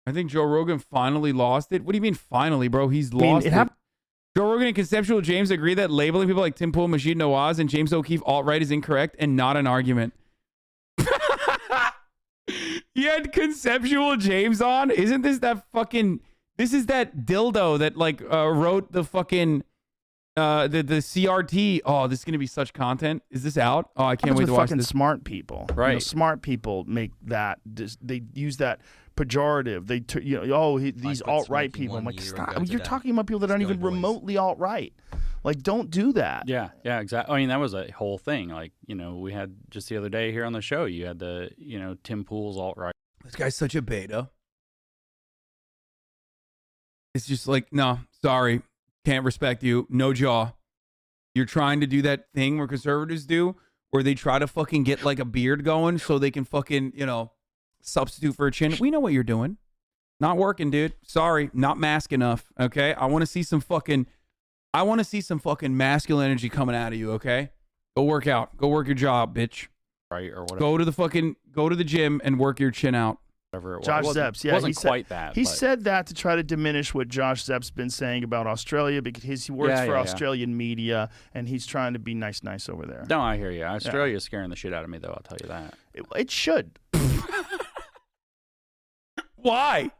I think Joe Rogan finally lost it. What do you mean finally, bro? He's lost it. Joe Rogan and Conceptual James agree that labeling people like Tim Pool, Majid Nawaz, and James O'Keefe alt-right is incorrect and not an argument. He had Conceptual James on? Isn't this that fucking... This is that dildo that like wrote the fucking... the CRT. Oh, this is gonna be such content. Is this out? Oh, I can't wait to watch fucking this. Smart people, right? You know, smart people make that. They use that pejorative. They, these alt-right people. I'm like, stop. I mean, you're talking about people that aren't even remotely alt-right. Like, don't do that. Yeah, yeah, exactly. I mean, that was a whole thing. Like, we had just the other day here on the show. You had the, Tim Pool's alt-right. This guy's such a beta. It's just like, no, sorry. Can't respect you. No jaw. You're trying to do that thing where conservatives do, where they try to fucking get like a beard going so they can fucking, substitute for a chin. We know what you're doing. Not working, dude. Sorry. Not mask enough. Okay. I want to see some fucking masculine energy coming out of you. Okay. Go work out. Go work your job, bitch. Right. Or whatever. Go to the gym and work your chin out. Josh Zepp's, yeah, wasn't quite that. He said that to try to diminish what Josh Zepp's been saying about Australia because he works for Australian media and he's trying to be nice over there. No, I hear you. Australia's scaring the shit out of me, though. I'll tell you that. It should. Why?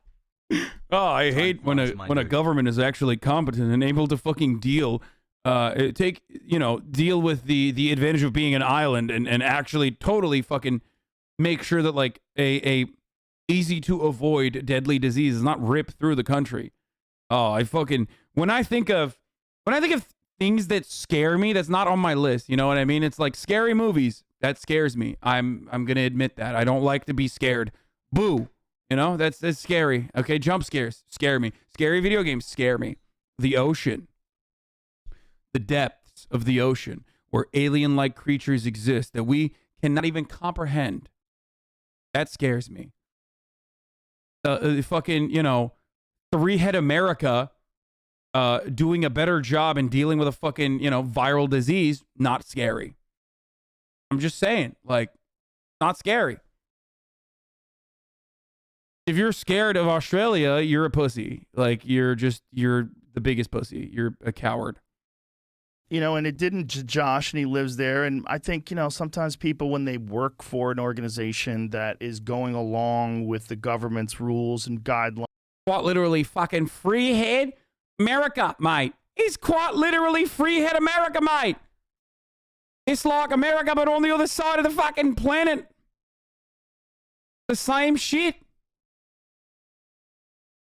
Oh, I hate when a government is actually competent and able to fucking deal with the advantage of being an island and actually totally fucking make sure that like a easy to avoid deadly disease is not ripped through the country. Oh, when I think of things that scare me, that's not on my list. You know what I mean? It's like scary movies. That scares me. I'm gonna admit that. I don't like to be scared. Boo. That's scary. Okay, jump scares scare me. Scary video games scare me. The ocean. The depths of the ocean where alien-like creatures exist that we cannot even comprehend. That scares me. Fucking, three-head America doing a better job in dealing with a fucking, viral disease, not scary. I'm just saying, like, not scary. If you're scared of Australia, you're a pussy. Like, you're the biggest pussy. You're a coward. And it didn't Josh, and he lives there. And I think, sometimes people, when they work for an organization that is going along with the government's rules and guidelines. Quite literally fucking freehead America, mate. It's quite literally freehead America, mate. It's like America, but on the other side of the fucking planet. The same shit.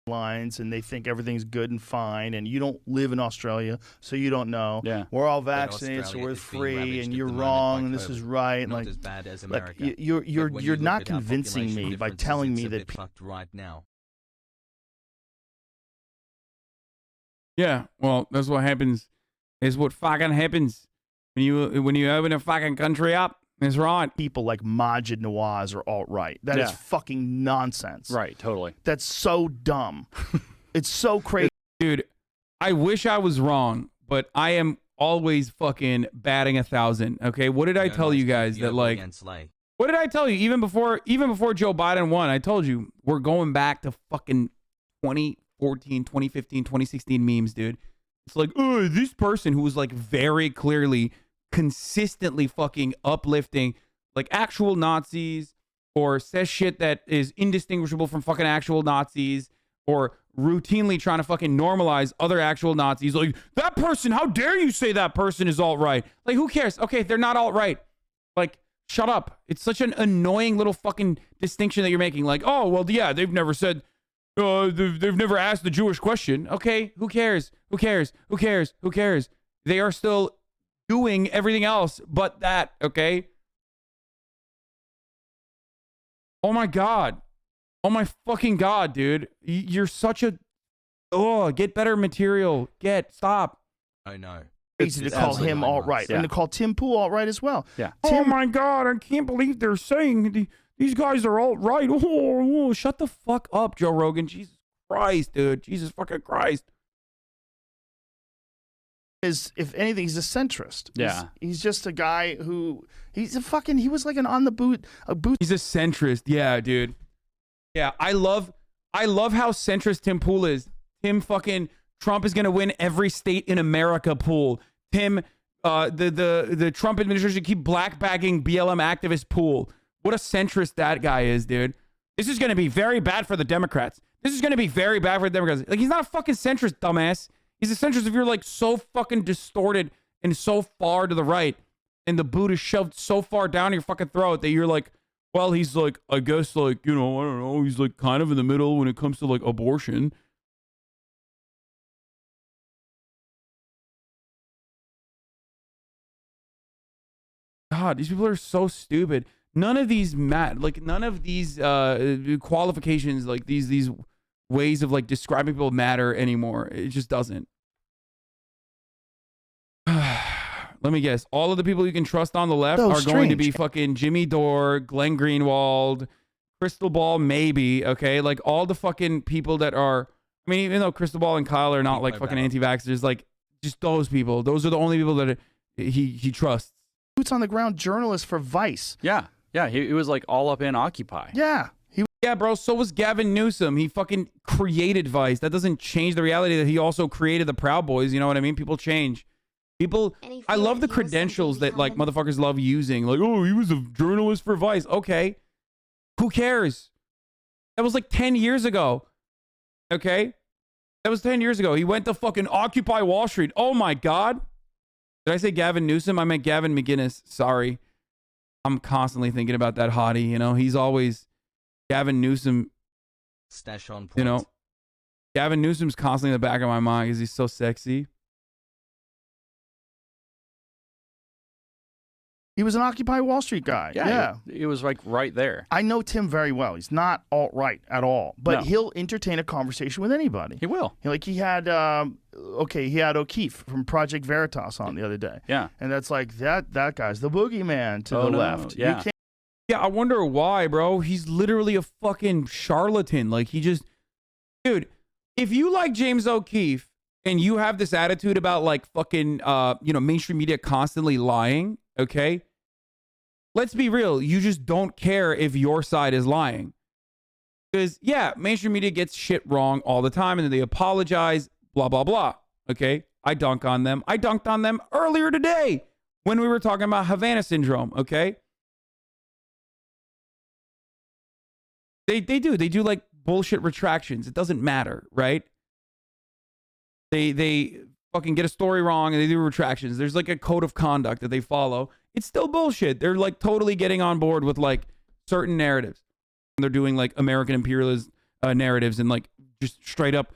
Lines, and they think everything's good and fine, and you don't live in Australia, so you don't know. Yeah, we're all vaccinated, so we're free, and you're wrong, and this is right. Not as bad as America. You're not convincing me by telling me that fucked right now. Yeah, well, that's what happens. Is what fucking happens when you open a fucking country up. That's right. People like Majid Nawaz are alt-right. That is fucking nonsense. Right, totally. That's so dumb. It's so crazy. Dude, I wish I was wrong, but I am always fucking batting 1,000. Okay, what did I tell you guys that like? What did I tell you even before Joe Biden won? I told you we're going back to fucking 2014, 2015, 2016 memes, dude. It's like, oh, this person who was like very clearly consistently fucking uplifting like actual Nazis or says shit that is indistinguishable from fucking actual Nazis or routinely trying to fucking normalize other actual Nazis. Like, that person, how dare you say that person is alt-right? Like, who cares? Okay, they're not alt-right. Like, shut up. It's such an annoying little fucking distinction that you're making. Like, oh, well, yeah, they've never said, they've never asked the Jewish question. Okay, who cares? Who cares? Who cares? Who cares? They are still doing everything else but that, okay? Oh my God. Oh my fucking God, dude. You're such a... Oh, get better material. Stop. I know. Easy to call him alt-right. And to call Tim Pool alt-right as well. Yeah. Oh my God, I can't believe they're saying these guys are alt-right. Oh, shut the fuck up, Joe Rogan. Jesus Christ, dude. Jesus fucking Christ. If anything, he's a centrist. Yeah. He's just a guy who he was like an on the boot. He's a centrist. Yeah, dude. Yeah, I love I love how centrist Tim Pool is. Tim fucking Trump is gonna win every state in America pool. Tim, the Trump administration keep blackbagging BLM activist pool. What a centrist that guy is, dude. This is gonna be very bad for the Democrats. This is gonna be very bad for the Democrats. Like, he's not a fucking centrist, dumbass. He's a centrist if you're like so fucking distorted and so far to the right, and the boot is shoved so far down your fucking throat that you're like, well, he's like, I guess, like, you know, I don't know, he's like kind of in the middle when it comes to like abortion. God, these people are so stupid. None of these none of these qualifications, like these ways of like describing people matter anymore. It just doesn't. Let me guess. All of the people you can trust on the left are going to be fucking Jimmy Dore, Glenn Greenwald, Crystal Ball, maybe. Okay, like all the fucking people that are. I mean, even though Crystal Ball and Kyle are not like fucking anti-vaxxers, like just those people. Those are the only people that he trusts. Boots on the ground journalist for Vice. Yeah, yeah. He was like all up in Occupy. Yeah. Yeah, bro. So was Gavin Newsom. He fucking created Vice. That doesn't change the reality that he also created the Proud Boys. You know what I mean? People change. People, I love the credentials that like motherfuckers love using. Like, oh, he was a journalist for Vice. Okay. Who cares? That was like 10 years ago. Okay. That was 10 years ago. He went to fucking Occupy Wall Street. Oh my God. Did I say Gavin Newsom? I meant Gavin McGinnis. Sorry. I'm constantly thinking about that hottie. You know, he's always Gavin Newsom. Stash on point. You know, Gavin Newsom's constantly in the back of my mind because he's so sexy. He was an Occupy Wall Street guy. Yeah. It was like right there. I know Tim very well. He's not alt-right at all, but he'll entertain a conversation with anybody. He will. Like he had, he had O'Keefe from Project Veritas on the other day. Yeah. And that's like, that guy's the boogeyman to the left. Yeah. Yeah, I wonder why, bro. He's literally a fucking charlatan. Like, he just... Dude, if you like James O'Keefe and you have this attitude about, like, fucking, mainstream media constantly lying, okay? Let's be real. You just don't care if your side is lying. Because, yeah, mainstream media gets shit wrong all the time, and then they apologize, blah, blah, blah. Okay? I dunk on them. I dunked on them earlier today when we were talking about Havana syndrome, okay? They do like bullshit retractions. It doesn't matter, right? They fucking get a story wrong and they do retractions. There's like a code of conduct that they follow. It's still bullshit. They're like totally getting on board with like certain narratives. And they're doing like American imperialist narratives and like just straight up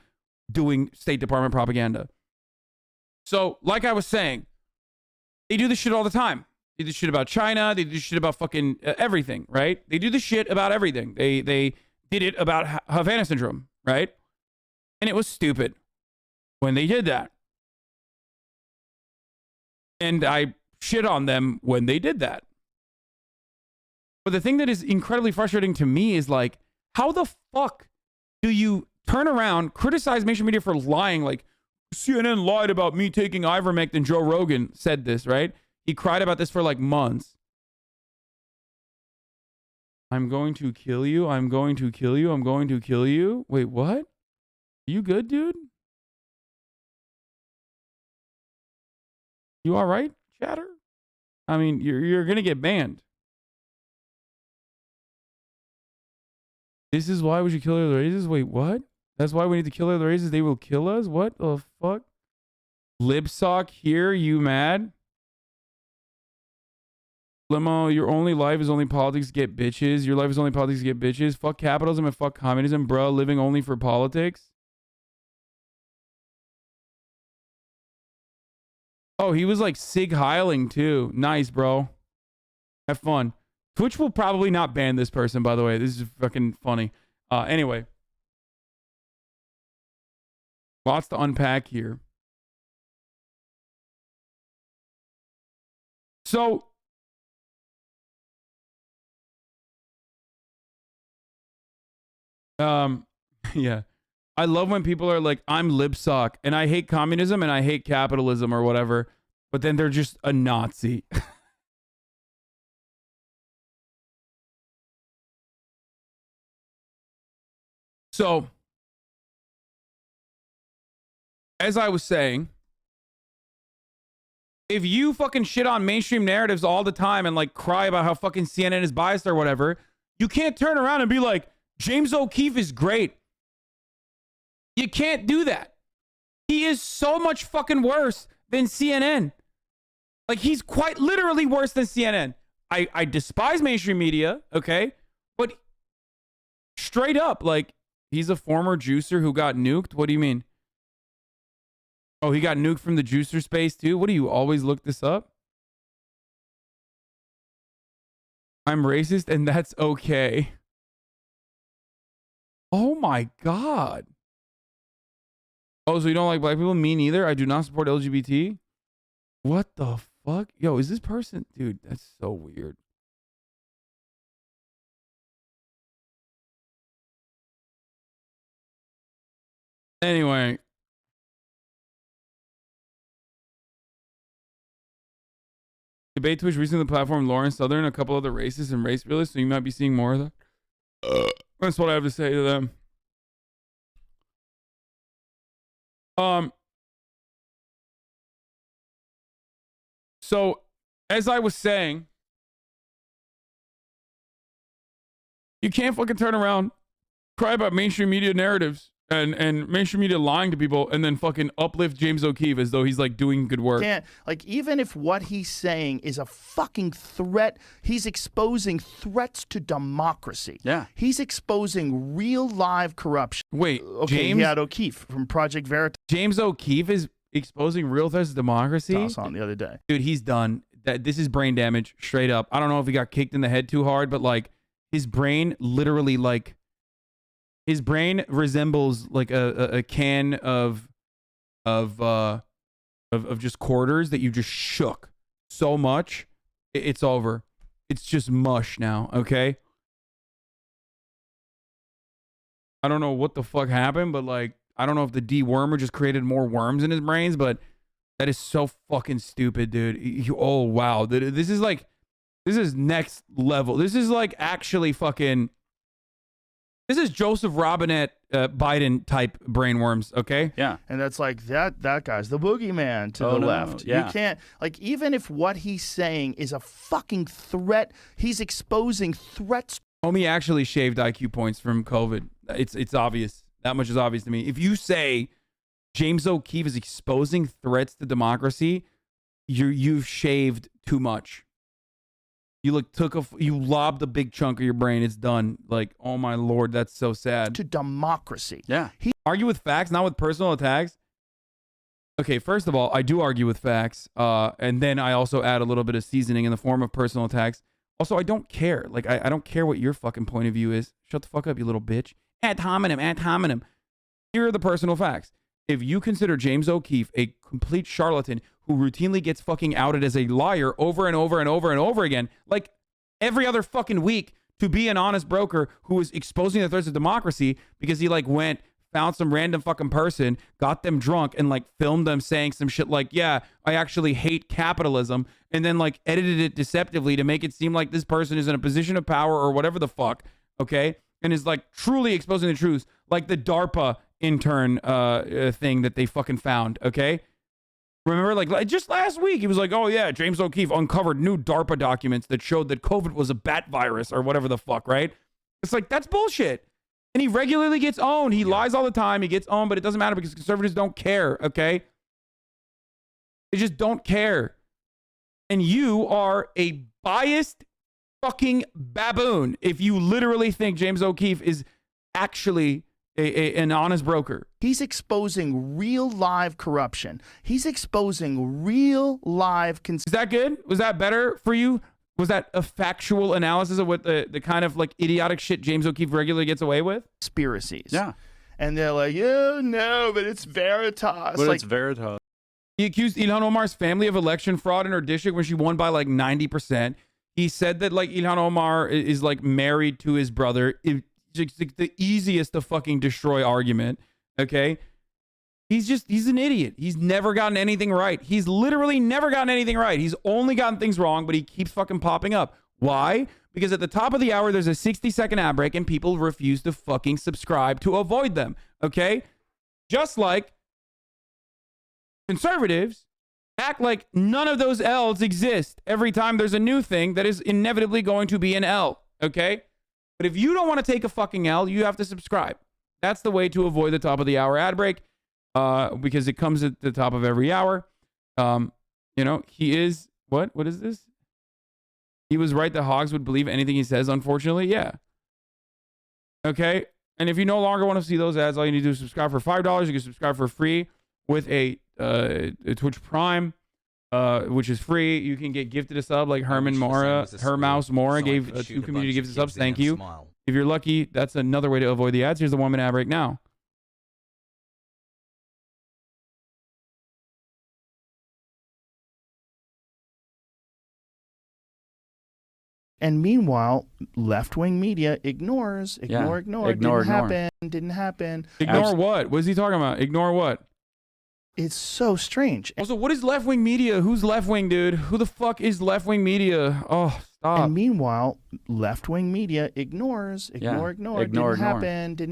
doing State Department propaganda. So, like I was saying, they do this shit all the time. They do this shit about China. They do this shit about fucking everything, right? They do this shit about everything. They did it about Havana syndrome, right? And it was stupid when they did that. And I shit on them when they did that. But the thing that is incredibly frustrating to me is like, how the fuck do you turn around, criticize mainstream media for lying? Like, CNN lied about me taking ivermectin. Joe Rogan said this, right? He cried about this for like months. I'm going to kill you. I'm going to kill you. I'm going to kill you. Wait, what? You good, dude? You all right, chatter? I mean, you're going to get banned. This is why we should kill other races? Wait, what? That's why we need to kill other races? They will kill us? What the fuck? Libsock here, you mad? Limo, your only life is only politics to get bitches. Your life is only politics to get bitches. Fuck capitalism and fuck communism, bro. Living only for politics. Oh, he was like Sig Heiling too. Nice, bro. Have fun. Twitch will probably not ban this person, by the way. This is fucking funny. Anyway. Lots to unpack here. So, yeah. I love when people are like, I'm libsock and I hate communism and I hate capitalism or whatever, but then they're just a Nazi. So, as I was saying, if you fucking shit on mainstream narratives all the time and like cry about how fucking CNN is biased or whatever, you can't turn around and be like, James O'Keefe is great. You can't do that. He is so much fucking worse than CNN. Like, he's quite literally worse than CNN. I despise mainstream media, okay? But straight up, like, he's a former juicer who got nuked. What do you mean? Oh, he got nuked from the juicer space too? What do you always look this up? I'm racist and that's okay. Oh my God. Oh, so you don't like black people? Me neither. I do not support LGBT. What the fuck? Yo, is this person? Dude, that's so weird. Anyway. Debate Twitch recently platformed Lauren Southern, a couple other racists and race realists, so you might be seeing more of that. That's what I have to say to them. So, as I was saying, you can't fucking turn around, cry about mainstream media narratives and mainstream media lying to people and then fucking uplift James O'Keefe as though he's like doing good work. Can't, like, even if what he's saying is a fucking threat, he's exposing threats to democracy. Yeah. He's exposing real live corruption. Wait, Okay, James? he had O'Keefe from Project Veritas James O'Keefe is exposing real threats to democracy? on the other day. Dude, he's done. This is brain damage, straight up. I don't know if he got kicked in the head too hard, but like his brain literally like his brain resembles like a can of just quarters that you just shook so much. It's over. It's just mush now, okay? I don't know what the fuck happened, but like I don't know if the dewormer just created more worms in his brains, but that is so fucking stupid, dude. Oh, wow. This is like, this is next level. This is like actually fucking, this is Joseph Robinette Biden type brainworms, okay? Yeah. And that's like, that guy's the boogeyman to the left. Yeah. You can't, like, even if what he's saying is a fucking threat, he's exposing threats. Homie actually shaved IQ points from COVID. It's obvious. That much is obvious to me. If you say James O'Keefe is exposing threats to democracy, you've shaved too much. You you lobbed a big chunk of your brain. It's done. Like, oh my Lord, that's so sad. To democracy. Yeah. Argue with facts, not with personal attacks. Okay, first of all, I do argue with facts, and then I also add a little bit of seasoning in the form of personal attacks. Also, I don't care. Like, I don't care what your fucking point of view is. Shut the fuck up, you little bitch. Ad hominem. Here are the personal facts. If you consider James O'Keefe a complete charlatan who routinely gets fucking outed as a liar over and over and over and over again, like every other fucking week, to be an honest broker who is exposing the threats of democracy because he like found some random fucking person, got them drunk and like filmed them saying some shit like, yeah, I actually hate capitalism, and then like edited it deceptively to make it seem like this person is in a position of power or whatever the fuck, okay? And is like truly exposing the truth, like the DARPA intern thing that they fucking found, okay? Remember, like just last week, he was like, oh yeah, James O'Keefe uncovered new DARPA documents that showed that COVID was a bat virus or whatever the fuck, right? It's like, that's bullshit. And he regularly gets owned. He lies all the time. He gets owned, but it doesn't matter because conservatives don't care, okay? They just don't care. And you are a biased fucking baboon if you literally think James O'Keefe is actually an honest broker. He's exposing real live corruption. He's exposing real live... Is that good? Was that better for you? Was that a factual analysis of what the kind of like idiotic shit James O'Keefe regularly gets away with? Conspiracies. Yeah. And they're like, oh, no, but it's Veritas. But like, it's Veritas. He accused Ilhan Omar's family of election fraud in her district when she won by like 90%. He said that like Ilhan Omar is like married to his brother. It's the easiest to fucking destroy argument. Okay. He's an idiot. He's never gotten anything right. He's literally never gotten anything right. He's only gotten things wrong, but he keeps fucking popping up. Why? Because at the top of the hour, there's a 60-second ad break and people refuse to fucking subscribe to avoid them. Okay? Just like conservatives act like none of those L's exist every time there's a new thing that is inevitably going to be an L. Okay? But if you don't want to take a fucking L, you have to subscribe. That's the way to avoid the top of the hour ad break, because it comes at the top of every hour. You know, he is, what is this? He was right that hogs would believe anything he says, unfortunately. Yeah. Okay. And if you no longer want to see those ads, all you need to do is subscribe for $5. You can subscribe for free with a Twitch Prime, which is free. You can get gifted a sub like Herman Mora. Mouse Mora gave 2 community gifted subs. Thank you. If you're lucky, that's another way to avoid the ads. Here's the 1-minute ad break now. And meanwhile, left-wing media ignore. Didn't happen. Ignore what? What is he talking about? Ignore what? It's so strange. Also, what is left-wing media? Who's left-wing, dude? Who the fuck is left-wing media? Oh, stop. And meanwhile, left-wing media ignore. Didn't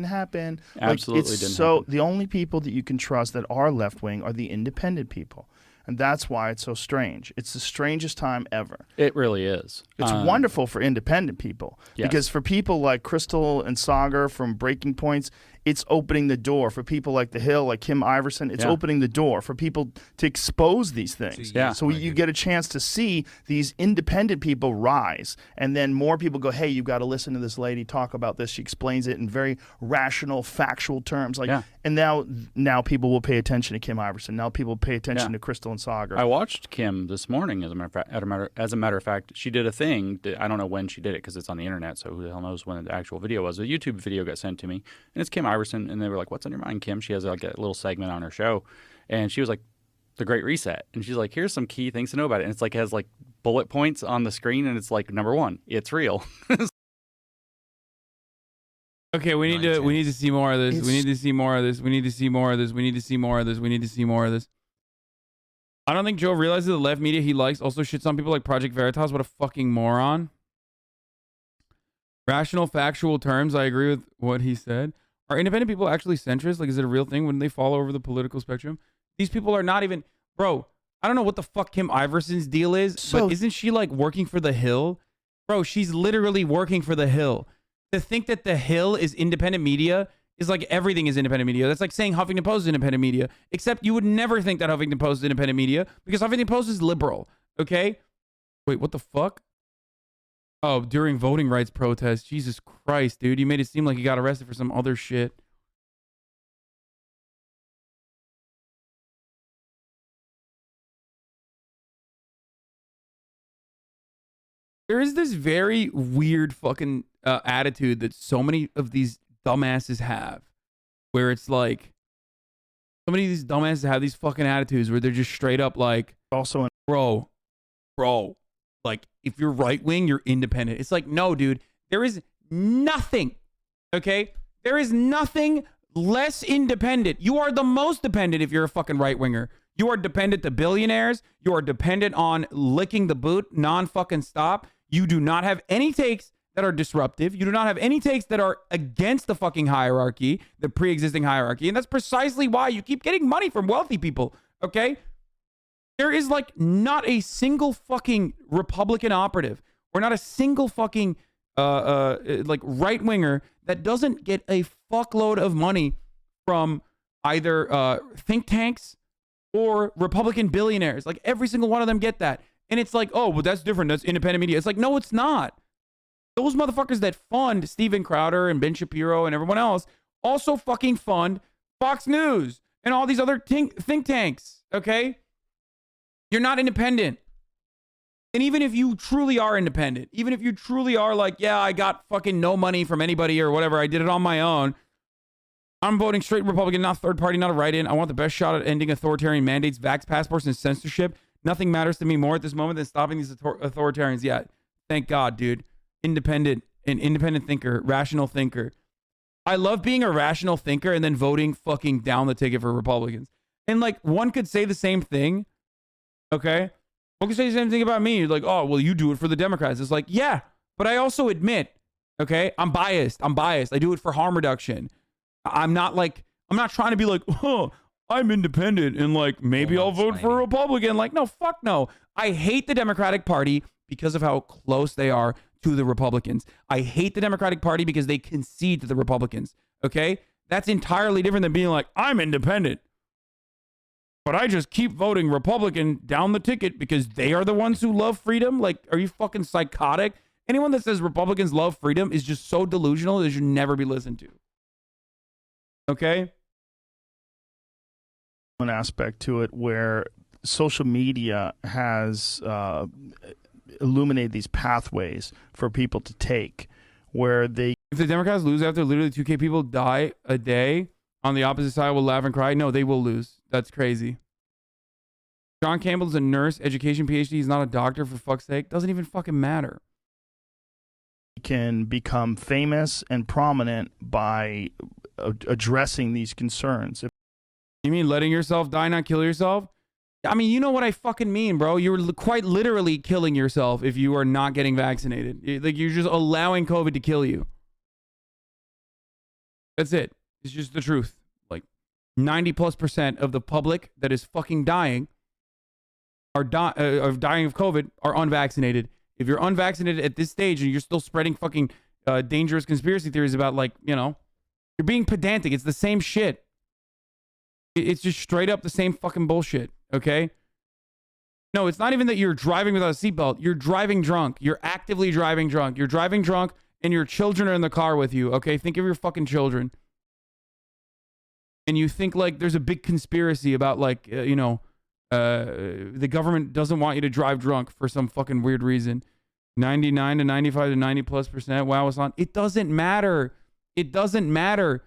happen. Absolutely didn't happen. The only people that you can trust that are left-wing are the independent people. And that's why it's so strange. It's the strangest time ever. It really is. It's wonderful for independent people. Yes. Because for people like Crystal and Sagar from Breaking Points, it's opening the door. For people like The Hill, like Kim Iverson, it's opening the door for people to expose these things. Yeah. So you get a chance to see these independent people rise. And then more people go, hey, you've got to listen to this lady talk about this. She explains it in very rational, factual terms. And now people will pay attention to Kim Iverson. Now people will pay attention to Crystal and Sagar. I watched Kim this morning, as a matter of fact. She did a thing. I don't know when she did it because it's on the internet, so who the hell knows when the actual video was. A YouTube video got sent to me, and it's Kim Iverson, and they were like, what's on your mind, Kim? She has like a little segment on her show, and she was like, the Great Reset. And she's like, here's some key things to know about it. And it's like, has like bullet points on the screen, and it's like, number 1, it's real. Okay, we need to see more of this. We need to see more of this. We need to see more of this. We need to see more of this. We need to see more of this. I don't think Joe realizes the left media he likes also shits on people like Project Veritas. What a fucking moron. Rational, factual terms. I agree with what he said. Are independent people actually centrist? Like, is it a real thing? Wouldn't they fall over the political spectrum? These people are not even... Bro, I don't know what the fuck Kim Iverson's deal is, but isn't she like working for The Hill? Bro, she's literally working for The Hill. To think that The Hill is independent media is like everything is independent media. That's like saying Huffington Post is independent media, except you would never think that Huffington Post is independent media because Huffington Post is liberal, okay? Wait, what the fuck? Oh, during voting rights protests. Jesus Christ, dude. You made it seem like he got arrested for some other shit. There is this very weird fucking attitude that so many of these dumbasses have, where it's like, so many of these dumbasses have these fucking attitudes where they're just straight up like, also, bro, like, if you're right wing, you're independent. It's like, no, dude, there is nothing, okay? There is nothing less independent. You are the most dependent if you're a fucking right winger. You are dependent to billionaires. You are dependent on licking the boot non-fucking stop. You do not have any takes that are disruptive. You do not have any takes that are against the fucking hierarchy, the pre-existing hierarchy. And that's precisely why you keep getting money from wealthy people, okay? There is like not a single fucking Republican operative or not a single fucking like right winger that doesn't get a fuckload of money from either think tanks or Republican billionaires. Like every single one of them get that. And it's like, oh, well, that's different. That's independent media. It's like, no, it's not. Those motherfuckers that fund Steven Crowder and Ben Shapiro and everyone else also fucking fund Fox News and all these other think tanks, okay? You're not independent. And even if you truly are independent, even if you truly are like, yeah, I got fucking no money from anybody or whatever, I did it on my own, I'm voting straight Republican, not third party, not a write-in. I want the best shot at ending authoritarian mandates, vax passports, and censorship. Nothing matters to me more at this moment than stopping these authoritarians. Yeah, thank God, dude. Independent, an independent thinker, rational thinker. I love being a rational thinker and then voting fucking down the ticket for Republicans. And like, one could say the same thing, okay? One could say the same thing about me. You're like, oh, well, you do it for the Democrats. It's like, yeah, But I also admit, okay, I'm biased. I do it for harm reduction. I'm not trying to be like, oh, I'm independent and like maybe I'll vote for a Republican. Like, no, fuck no. I hate the Democratic Party because of how close they are to the Republicans. I hate the Democratic Party because they concede to the Republicans. Okay? That's entirely different than being like, I'm independent, but I just keep voting Republican down the ticket because they are the ones who love freedom. Like, are you fucking psychotic? Anyone that says Republicans love freedom is just so delusional they should never be listened to. Okay? One aspect to it where social media has illuminated these pathways for people to take where they... If the Democrats lose after literally 2K people die a day, on the opposite side will laugh and cry. No, they will lose. That's crazy. John Campbell's a nurse, education PhD. He's not a doctor, for fuck's sake. Doesn't even fucking matter. Can become famous and prominent by addressing these concerns. You mean letting yourself die, not kill yourself? I mean, you know what I fucking mean, bro. You're quite literally killing yourself if you are not getting vaccinated. Like, you're just allowing COVID to kill you. That's it. It's just the truth. Like 90+% of the public that is fucking dying are dying of COVID are unvaccinated. If you're unvaccinated at this stage and you're still spreading fucking dangerous conspiracy theories about, like, you know, you're being pedantic. It's the same shit. It's just straight up the same fucking bullshit. Okay? No, it's not even that you're driving without a seatbelt. You're driving drunk. You're actively driving drunk. You're driving drunk and your children are in the car with you. Okay? Think of your fucking children. And you think like there's a big conspiracy about, like, you know, the government doesn't want you to drive drunk for some fucking weird reason. 99 to 95 to 90+%. Wow, Hasan. It doesn't matter. It doesn't matter.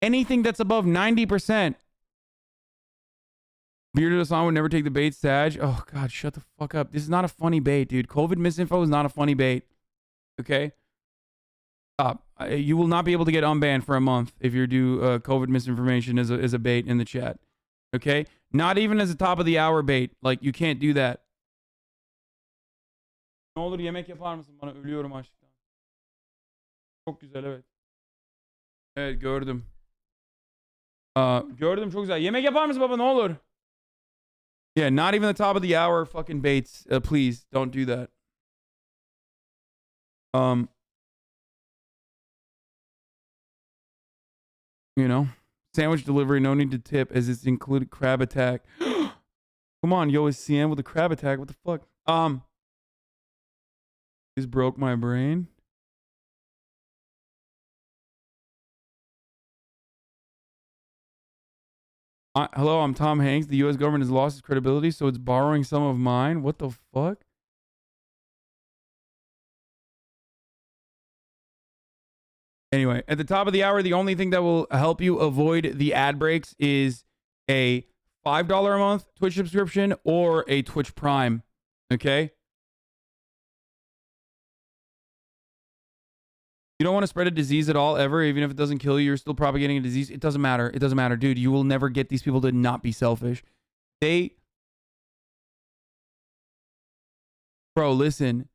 Anything that's above 90%. Bearded Hasan would never take the bait, Sag. Oh, God, shut the fuck up. This is not a funny bait, dude. COVID misinfo is not a funny bait. Okay? Stop. You will not be able to get unbanned for a month if you do COVID misinformation as a bait in the chat. Okay? Not even as a top of the hour bait. Like, you can't do that. Ne olur yemek yapar mısın bana? Ölüyorum açlıktan. Çok güzel, evet. Evet, gördüm. Gördüm, çok güzel. Yemek yapar mısın baba, ne olur? Yeah, not even the top of the hour fucking baits. Please, don't do that. You know, sandwich delivery, no need to tip as it's included crab attack. Come on, yo, is CM with a crab attack? What the fuck? This broke my brain. Hello, I'm Tom Hanks. The U.S. government has lost its credibility, so it's borrowing some of mine. What the fuck? Anyway, at the top of the hour, the only thing that will help you avoid the ad breaks is a $5 a month Twitch subscription or a Twitch Prime. Okay? You don't want to spread a disease at all, ever. Even if it doesn't kill you, you're still propagating a disease. It doesn't matter. It doesn't matter. Dude, you will never get these people to not be selfish. Bro, listen.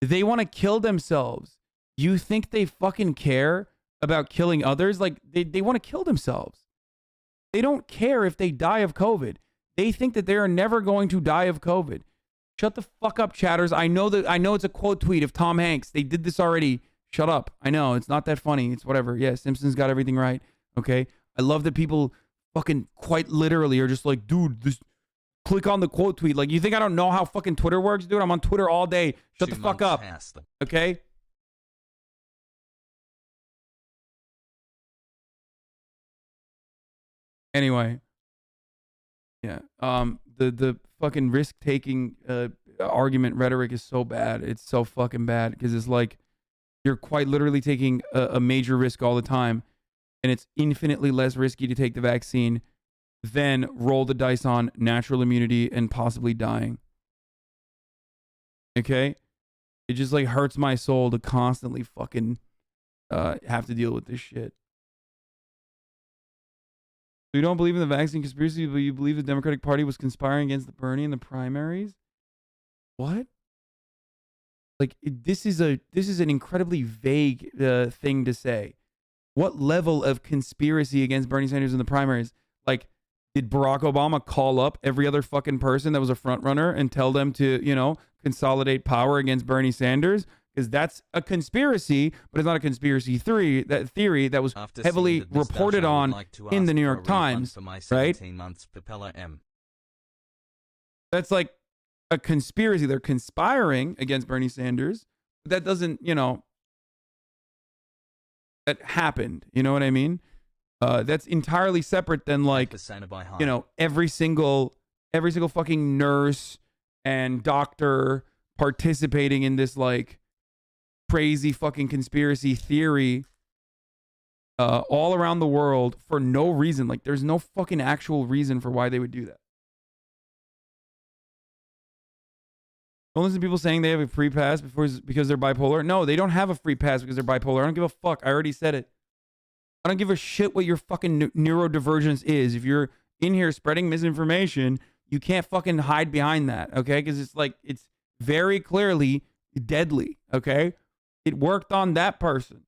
They want to kill themselves. You think they fucking care about killing others? Like, they want to kill themselves. They don't care if they die of COVID. They think that they are never going to die of COVID. Shut the fuck up, chatters. I know it's a quote tweet of Tom Hanks. They did this already. Shut up. I know. It's not that funny. It's whatever. Yeah, Simpsons got everything right. Okay? I love that people fucking quite literally are just like, dude, this... Click on the quote tweet. Like, you think I don't know how fucking Twitter works, dude? I'm on Twitter all day. Shut the fuck up. Okay? Anyway. Yeah. The fucking risk-taking argument rhetoric is so bad. It's so fucking bad because it's like you're quite literally taking a major risk all the time, and it's infinitely less risky to take the vaccine than roll the dice on natural immunity and possibly dying. Okay? It just like hurts my soul to constantly fucking have to deal with this shit. So you don't believe in the vaccine conspiracy, but you believe the Democratic Party was conspiring against the Bernie in the primaries? What? Like this is an incredibly vague thing to say. What level of conspiracy against Bernie Sanders in the primaries? Like, did Barack Obama call up every other fucking person that was a front runner and tell them to, you know, consolidate power against Bernie Sanders? Because that's a conspiracy, but it's not a conspiracy theory. That theory that was heavily reported on in the New York Times, right? That's like a conspiracy. They're conspiring against Bernie Sanders, but that doesn't, you know, that happened. You know what I mean? That's entirely separate than like, you know, every single fucking nurse and doctor participating in this like crazy fucking conspiracy theory all around the world for no reason. Like there's no fucking actual reason for why they would do that. Don't listen to people saying they have a free pass because they're bipolar. No, they don't have a free pass because they're bipolar. I don't give a fuck. I already said it. I don't give a shit what your fucking neurodivergence is. If you're in here spreading misinformation, you can't fucking hide behind that, okay? Because it's like, it's very clearly deadly, okay? It worked on that person.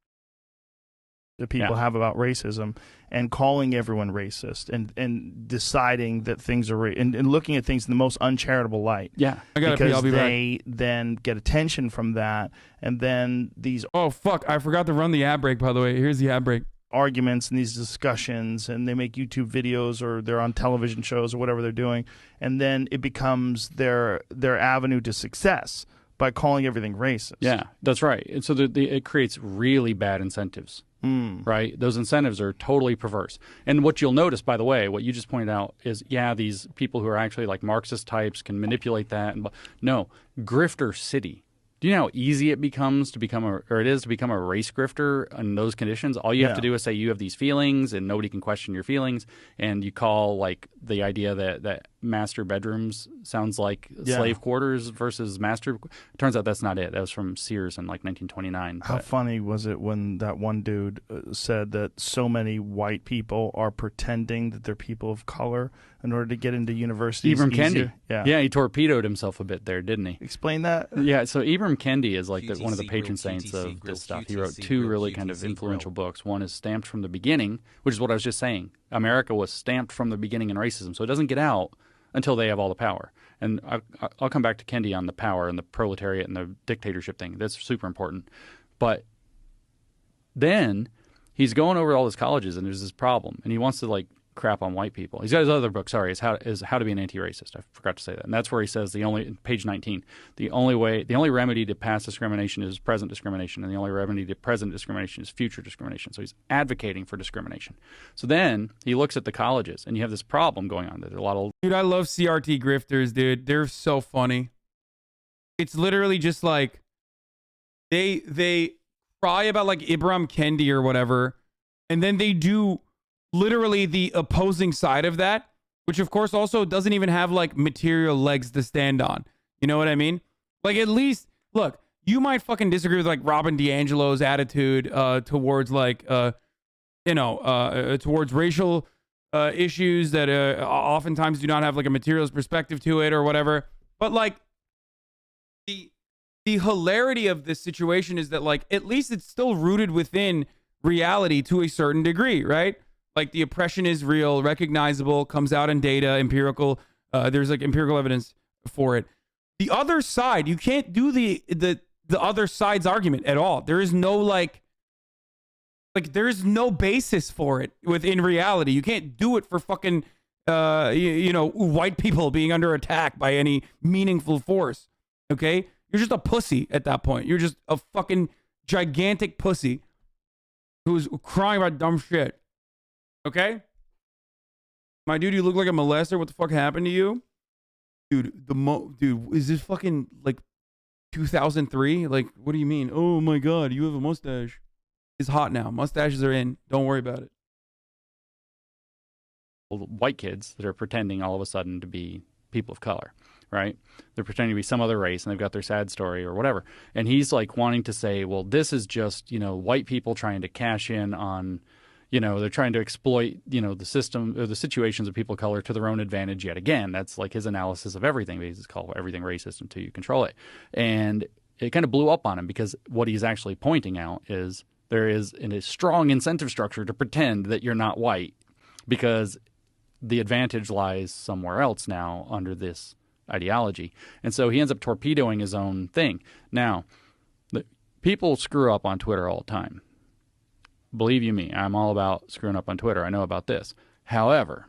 That people have about racism and calling everyone racist and deciding that things are and looking at things in the most uncharitable light. Yeah, I gotta because I'll be they back. then get attention from that, and then these fuck, I forgot to run the ad break, by the way. Here's the ad break. Arguments and these discussions, and they make YouTube videos or they're on television shows or whatever they're doing, and then it becomes their avenue to success by calling everything racist. Yeah, that's right. And so it creates really bad incentives. Right? Those incentives are totally perverse. And what you'll notice, by the way, what you just pointed out is, these people who are actually like Marxist types can manipulate that. No, grifter city. Do you know how easy it becomes to become it is to become a race grifter in those conditions? All you have to do is say you have these feelings and nobody can question your feelings, and you call like the idea that master bedrooms sounds like slave quarters versus master. It turns out that's not it. That was from Sears in like 1929. How funny was it when that one dude said that so many white people are pretending that they're people of color in order to get into universities? Ibram Kendi. Yeah, he torpedoed himself a bit there, didn't he? Explain that. Yeah, so Ibram Kendi is like one of the patron saints of this stuff. He wrote two really kind of influential books. One is Stamped from the Beginning, which is what I was just saying. America was stamped from the beginning in racism, so it doesn't get out until they have all the power. And I'll come back to Kendi on the power and the proletariat and the dictatorship thing. That's super important. But then he's going over all his colleges, and there's this problem, and he wants to like crap on white people. He's got his other book, is how to be an anti-racist. I forgot to say that. And that's where he says page 19, the only remedy to past discrimination is present discrimination, and the only remedy to present discrimination is future discrimination. So he's advocating for discrimination. So then he looks at the colleges, and you have this problem going on. There's a lot of Dude, I love CRT grifters, dude. They're so funny. It's literally just like they cry about like Ibram Kendi or whatever, and then they do literally the opposing side of that, which of course also doesn't even have like material legs to stand on. You know what I mean? Like, at least, look, you might fucking disagree with like Robin DiAngelo's attitude towards like towards racial issues that oftentimes do not have like a materialist perspective to it or whatever. But like the hilarity of this situation is that like at least it's still rooted within reality to a certain degree, right? Like the oppression is real, recognizable, comes out in data, empirical. There's like empirical evidence for it. The other side, you can't do the other side's argument at all. There is no like there's no basis for it within reality. You can't do it for fucking white people being under attack by any meaningful force. Okay, you're just a pussy at that point. You're just a fucking gigantic pussy who's crying about dumb shit. Okay? My dude, you look like a molester. What the fuck happened to you? Dude, dude, is this fucking like 2003? Like, what do you mean? Oh my God, you have a mustache. It's hot now. Mustaches are in. Don't worry about it. White kids that are pretending all of a sudden to be people of color, right? They're pretending to be some other race, and they've got their sad story or whatever. And he's like wanting to say, well, this is just, white people trying to cash in on, they're trying to exploit, the system or the situations of people of color to their own advantage yet again. That's like his analysis of everything. He's called everything racist until you control it. And it kind of blew up on him because what he's actually pointing out is there is a strong incentive structure to pretend that you're not white because the advantage lies somewhere else now under this ideology. And so he ends up torpedoing his own thing. Now, people screw up on Twitter all the time. Believe you me, I'm all about screwing up on Twitter. I know about this. However,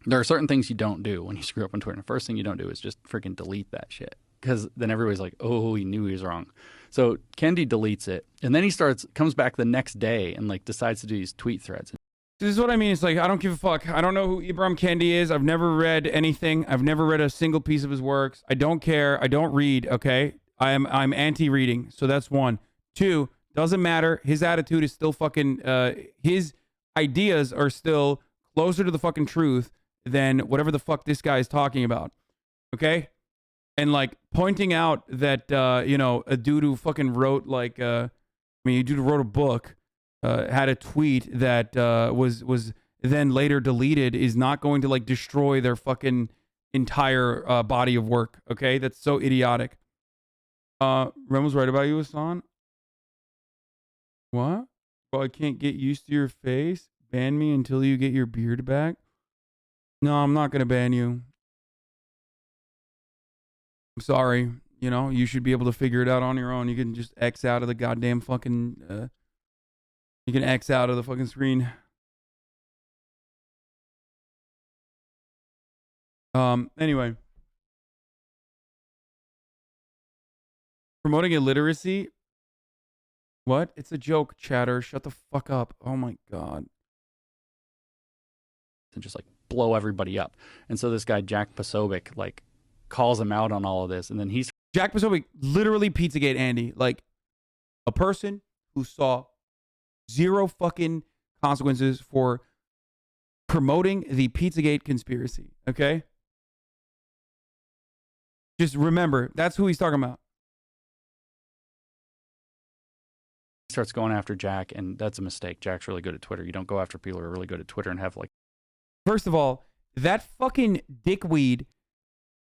there are certain things you don't do when you screw up on Twitter. The first thing you don't do is just freaking delete that shit. Because then everybody's like, oh, he knew he was wrong. So Kendi deletes it. And then he comes back the next day and like decides to do these tweet threads. This is what I mean. It's like, I don't give a fuck. I don't know who Ibram Kendi is. I've never read anything. I've never read a single piece of his works. I don't care. I don't read, okay? I'm anti-reading. So that's one. Two, doesn't matter. His attitude is still fucking, his ideas are still closer to the fucking truth than whatever the fuck this guy is talking about, okay? And like pointing out that, you know, a dude who fucking wrote like, a dude who wrote a book, had a tweet that was then later deleted is not going to like destroy their fucking entire body of work, okay? That's so idiotic. Ren was right about you, Hasan. What? Well, I can't get used to your face. Ban me until you get your beard back. No, I'm not going to ban you. I'm sorry. You know, you should be able to figure it out on your own. You can just X out of the goddamn fucking... you can X out of the fucking screen. Anyway. Promoting illiteracy? What? It's a joke, chatter. Shut the fuck up. Oh my God. And just like blow everybody up. And so this guy, Jack Posobiec, like calls him out on all of this. And then Jack Posobiec, literally Pizzagate Andy. Like a person who saw zero fucking consequences for promoting the Pizzagate conspiracy. Okay? Just remember, that's who he's talking about. Starts going after Jack, and that's a mistake. Jack's really good at Twitter. You don't go after people who are really good at Twitter and have like... First of all, that fucking dickweed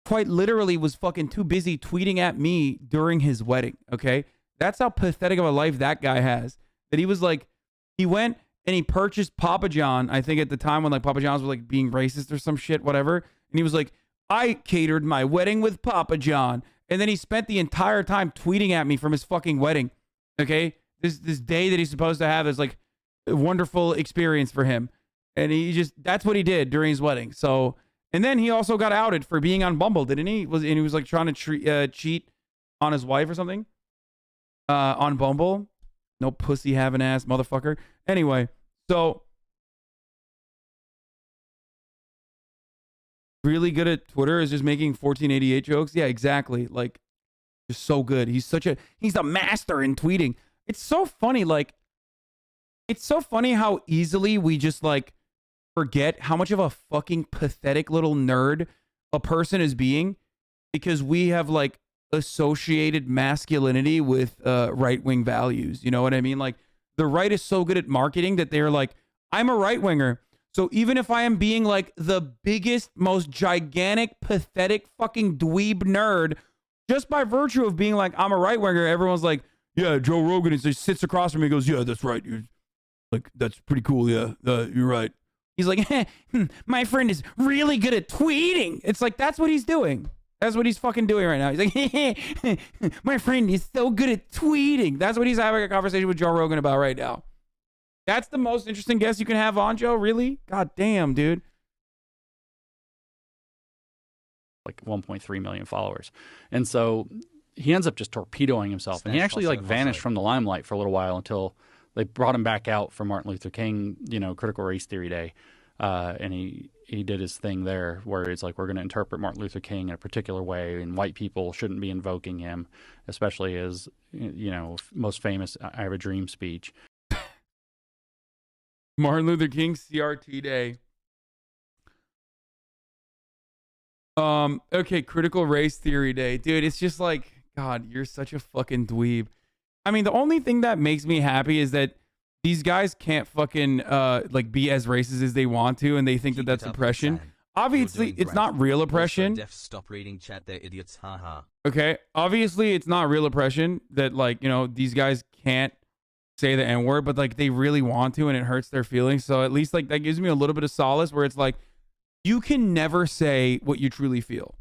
quite literally was fucking too busy tweeting at me during his wedding, okay? That's how pathetic of a life that guy has. That he was like, he went and he purchased Papa John, I think at the time when like Papa John's were like being racist or some shit, whatever. And he was like, I catered my wedding with Papa John. And then he spent the entire time tweeting at me from his fucking wedding, okay? This day that he's supposed to have is like a wonderful experience for him. And that's what he did during his wedding. So, and then he also got outed for being on Bumble, didn't he? And he was like trying to cheat on his wife or something on Bumble. No pussy having ass motherfucker. Anyway, so really good at Twitter is just making 1488 jokes. Yeah, exactly. Like, just so good. He's a master in tweeting. It's so funny. Like, it's so funny how easily we just like forget how much of a fucking pathetic little nerd a person is being because we have like associated masculinity with right-wing values. You know what I mean? Like, the right is so good at marketing that they're like, I'm a right-winger. So even if I am being like the biggest, most gigantic, pathetic fucking dweeb nerd, just by virtue of being like, I'm a right-winger, everyone's like, yeah, Joe Rogan is just sits across from me and goes, yeah, that's right. You're like, that's pretty cool. Yeah, you're right. He's like, my friend is really good at tweeting. It's like, that's what he's doing. That's what he's fucking doing right now. He's like, my friend is so good at tweeting. That's what he's having a conversation with Joe Rogan about right now. That's the most interesting guest you can have on, Joe? Really? God damn, dude. Like 1.3 million followers. And so he ends up just torpedoing himself. And he actually like vanished from the limelight for a little while until they brought him back out for Martin Luther King, Critical Race Theory Day. And he did his thing there where it's like, we're going to interpret Martin Luther King in a particular way, and white people shouldn't be invoking him, especially his, most famous I Have a Dream speech. Martin Luther King CRT Day. Okay, Critical Race Theory Day. Dude, it's just like, God, you're such a fucking dweeb. I mean, the only thing that makes me happy is that these guys can't fucking like be as racist as they want to, and they think that that's oppression. obviously it's not real oppression. Stop reading chat, they're idiots. Haha. Okay, obviously it's not real oppression that, like, you know, these guys can't say the N-word, but like they really want to and it hurts their feelings. So at least like that gives me a little bit of solace where it's like you can never say what you truly feel.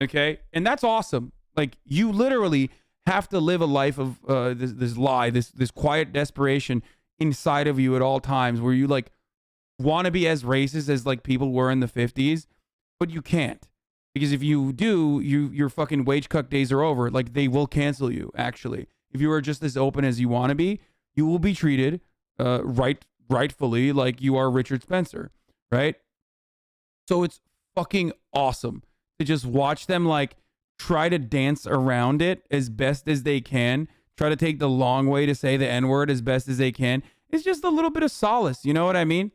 Okay? And that's awesome. Like you literally have to live a life of this lie, this quiet desperation inside of you at all times where you like want to be as racist as like people were in the 50s, but you can't. Because if you do, your fucking wage cut days are over. Like they will cancel you, actually. If you are just as open as you want to be, you will be treated rightfully like you are Richard Spencer, right? So it's fucking awesome to just watch them like try to dance around it as best as they can, try to take the long way to say the N-word as best as they can. It's just a little bit of solace, you know what I mean?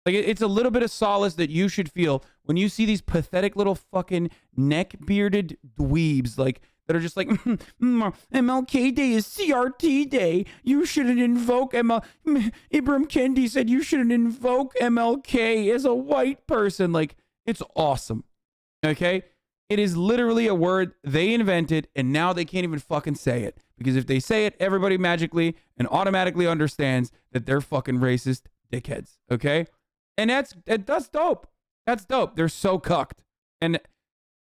Like it's a little bit of solace that you should feel when you see these pathetic little fucking neck-bearded dweebs like that are just like, MLK Day is CRT Day. You shouldn't invoke Ibram Kendi said you shouldn't invoke MLK as a white person. Like, it's awesome. Okay? It is literally a word they invented, and now they can't even fucking say it. Because if they say it, everybody magically and automatically understands that they're fucking racist dickheads. Okay? And that's dope. That's dope. They're so cucked. And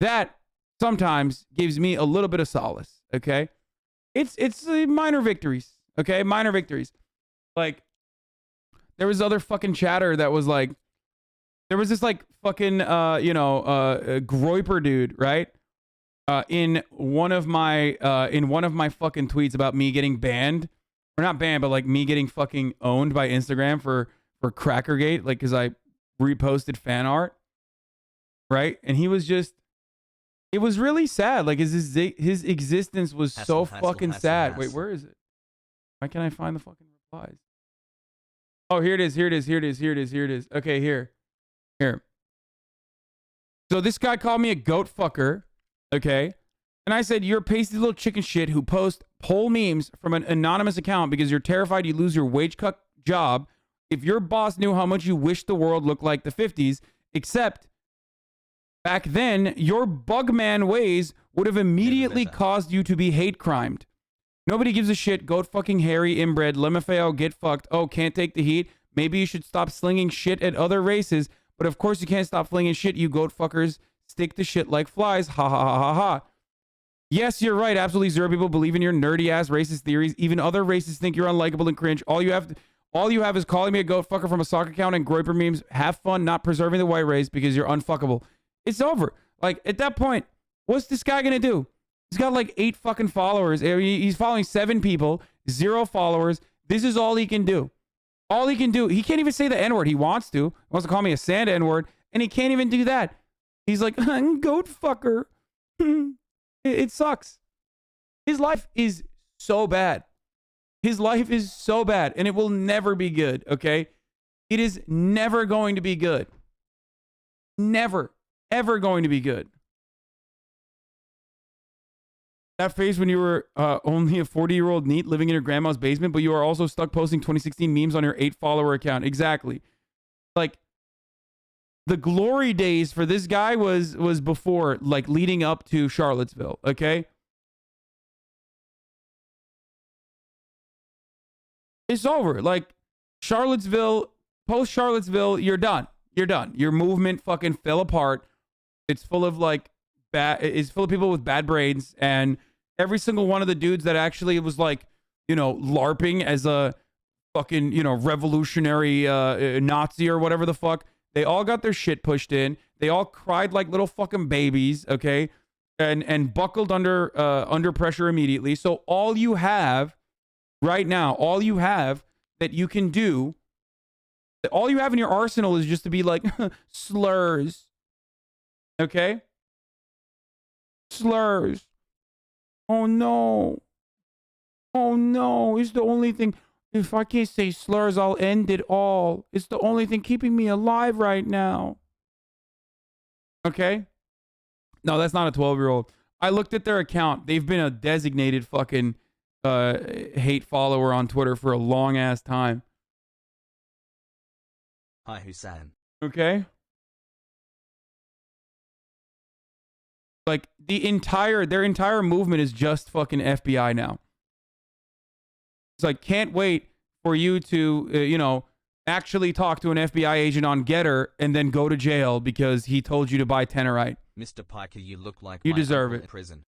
that sometimes gives me a little bit of solace, okay? It's minor victories, okay? Minor victories. Like, there was other fucking chatter that was like, there was this like fucking, Groiper dude, right? In one of my fucking tweets about me getting banned, or not banned, but like me getting fucking owned by Instagram for Crackergate, like, because I reposted fan art, right? And he was just, it was really sad. Like his existence was so fucking sad. Wait, where is it? Why can't I find the fucking replies? Oh, here it is. Okay, here. So this guy called me a goat fucker. Okay. And I said, you're a pasty little chicken shit who posts poll memes from an anonymous account because you're terrified you lose your wage cut job. If your boss knew how much you wish the world looked like the 50s, except back then, your bugman ways would have immediately caused you to be hate crimed. Nobody gives a shit. Goat fucking Harry, inbred, LMFAO, get fucked. Oh, can't take the heat. Maybe you should stop slinging shit at other races. But of course you can't stop flinging shit, you goat fuckers. Stick to shit like flies. Ha ha ha ha ha. Yes, you're right. Absolutely zero people believe in your nerdy ass racist theories. Even other racists think you're unlikable and cringe. All you have is calling me a goat fucker from a soccer account and Groiper memes. Have fun not preserving the white race because you're unfuckable. It's over. Like, at that point, what's this guy gonna do? He's got like 8 fucking followers. He's following 7 people, 0 followers. This is all he can do. All he can do. He can't even say the N-word. He wants to. He wants to call me a sand N-word, and he can't even do that. He's like, goat fucker. It sucks. His life is so bad. His life is so bad, and it will never be good, okay? It is never going to be good. Never, ever going to be good. That phase when you were only a 40-year-old neat living in your grandma's basement, but you are also stuck posting 2016 memes on your 8-follower account. Exactly. Like, the glory days for this guy was before, like, leading up to Charlottesville, okay? It's over. Like, Charlottesville, post-Charlottesville, you're done. You're done. Your movement fucking fell apart. It's full of, like, it's full of people with bad brains, and every single one of the dudes that actually was like, you know, LARPing as a fucking, you know, revolutionary Nazi or whatever the fuck, they all got their shit pushed in. They all cried like little fucking babies, okay, and buckled under pressure immediately. So all you have right now, all you have that you can do, all you have in your arsenal is just to be like slurs, okay? Slurs. Oh no. Oh no. It's the only thing. If I can't say slurs, I'll end it all. It's the only thing keeping me alive right now. Okay? No, that's not a 12-year-old. I looked at their account. They've been a designated fucking hate follower on Twitter for a long ass time. Hi, Hasan. Okay? Like their entire movement is just fucking FBI now. It's like, can't wait for you to, you know, actually talk to an FBI agent on Getter and then go to jail because he told you to buy Tenorite. Mr. Piker, you look like You my deserve uncle it. in prison.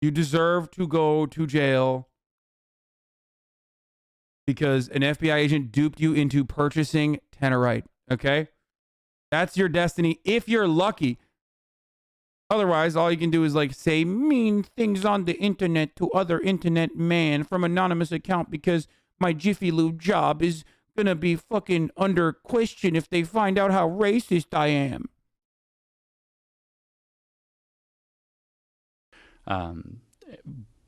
You deserve to go to jail because an FBI agent duped you into purchasing Tenorite. Okay? That's your destiny if you're lucky. Otherwise, all you can do is like say mean things on the internet to other internet man from anonymous account because my Jiffy Lube job is gonna be fucking under question if they find out how racist I am.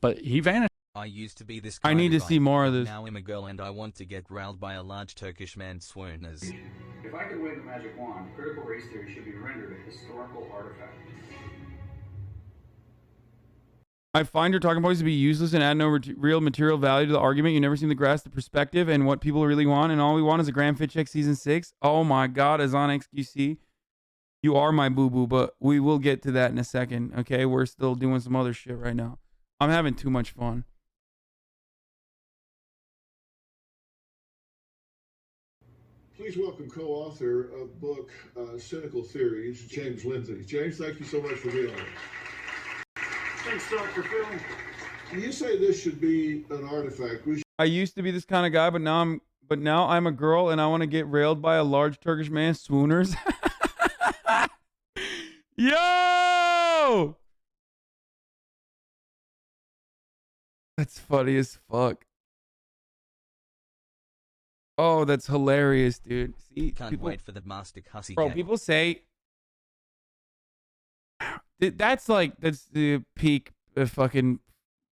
But he vanished. I used to be this I kind need of to guy. see more of this. Now I'm a girl and I want to get railed by a large Turkish man swooners. If I could wave a magic wand, critical race theory should be rendered a historical artifact. I find your talking points to be useless and add no real material value to the argument. You never seem to grasp the perspective and what people really want, and all we want is a Grand Fit Check Season 6. Oh my God, Hasan XQC. You are my boo-boo, but we will get to that in a second, okay? We're still doing some other shit right now. I'm having too much fun. Please welcome co-author of book Cynical Theories, James Lindsay. James, thank you so much for being on. Thanks, Dr. Phil. You say this should be an artifact. I used to be this kind of guy, but now I'm a girl and I want to get railed by a large Turkish man, swooners. Yo! That's funny as fuck. Oh, that's hilarious, dude. See, Can't wait for the master hussy. Bro, people say that's the peak of fucking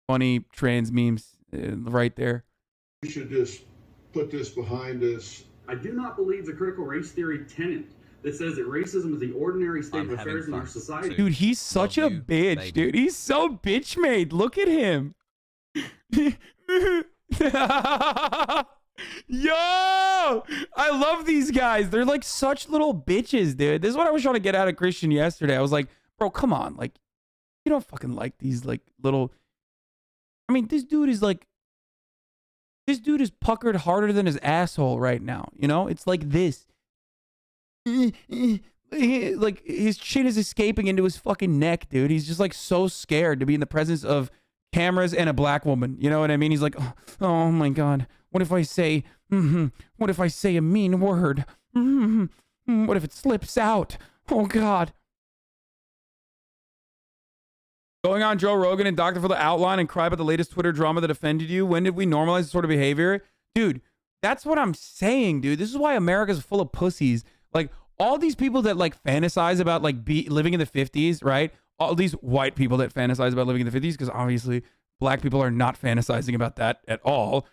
funny trans memes right there. We should just put this behind us. I do not believe the critical race theory tenet that says that racism is the ordinary state of affairs in our society. Dude, he's such a bitch, baby. dude. He's so bitch made. Look at him. Yo, I love these guys. They're like such little bitches, dude. This is what I was trying to get out of Christian yesterday. I was like, bro, come on. Like, you don't fucking like these like little. I mean, this dude is puckered harder than his asshole right now. You know, it's like this. Like his chin is escaping into his fucking neck, dude. He's just like so scared to be in the presence of cameras and a black woman. You know what I mean? He's like, oh my God. What if I say, what if I say a mean word? What if it slips out? Oh God. Going on Joe Rogan and Dr. Phil to outline and cry about the latest Twitter drama that offended you. When did we normalize this sort of behavior? Dude, that's what I'm saying, dude. This is why America's full of pussies. Like all these people that like fantasize about like living in the 50s, right? All these white people that fantasize about living in the 50s, because obviously black people are not fantasizing about that at all.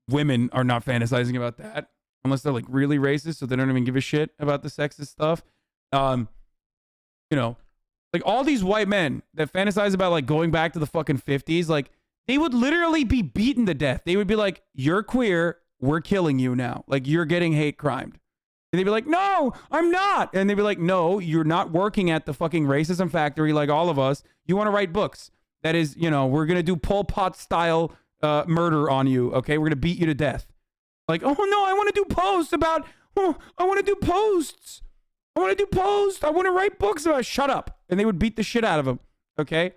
Women are not fantasizing about that unless they're like really racist, so they don't even give a shit about the sexist stuff. You know, like all these white men that fantasize about like going back to the fucking 50s, like they would literally be beaten to death. They would be like, you're queer, we're killing you now. Like you're getting hate crimed. And they'd be like, no, I'm not. And they'd be like, no, you're not working at the fucking racism factory like all of us. You want to write books. That is, you know, we're going to do Pol Pot style murder on you, okay? We're going to beat you to death. Like, oh no, I want to do posts about, I want to do posts. I want to do posts. I want to write books about, shut up. And they would beat the shit out of them, okay?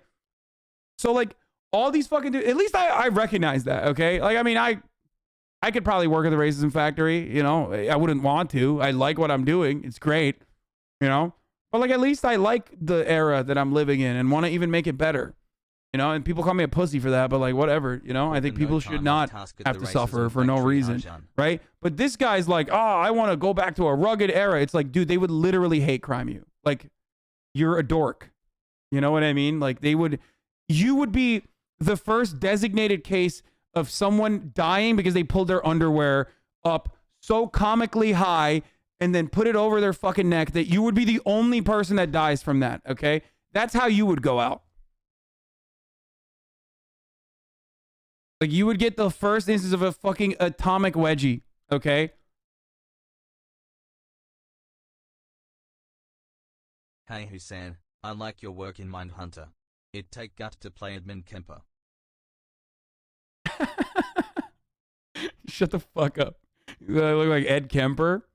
So like, all these fucking dudes, at least I recognize that, okay? Like, I mean, I could probably work at the racism factory, you know? I wouldn't want to. I like what I'm doing. It's great, you know? But like, at least I like the era that I'm living in and want to even make it better. You know, and people call me a pussy for that, but like, whatever, you know, I think people should not have to suffer for no reason, right? But this guy's like, oh, I want to go back to a rugged era. It's like, dude, they would literally hate crime you. Like, you're a dork. You know what I mean? Like, you would be the first designated case of someone dying because they pulled their underwear up so comically high and then put it over their fucking neck that you would be the only person that dies from that, okay? That's how you would go out. Like, you would get the first instance of a fucking atomic wedgie, okay? Hey Hasan, I like your work in Mindhunter. It take gut to play admin Kemper. Shut the fuck up. You look like Ed Kemper.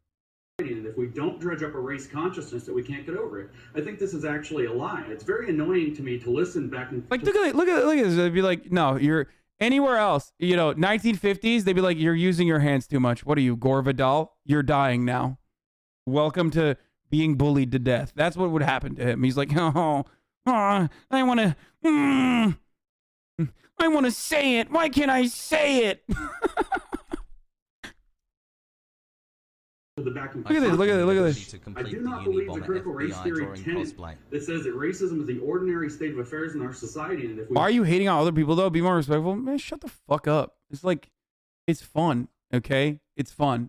And if we don't dredge up a race consciousness, that we can't get over it. I think this is actually a lie. It's very annoying to me to listen back and like look at this. They'd be like, no, you're anywhere else. 1950s. They'd be like, you're using your hands too much. What are you, Gore Vidal? You're dying now. Welcome to being bullied to death. That's what would happen to him. He's like, I want to say it. Why can't I say it? Look at this. Look at this. I do not believe the critical race theory tenet that says that racism is the ordinary state of affairs in our society. And if we are you hating on other people though? Be more respectful. Man, shut the fuck up. It's like, it's fun. Okay, it's fun.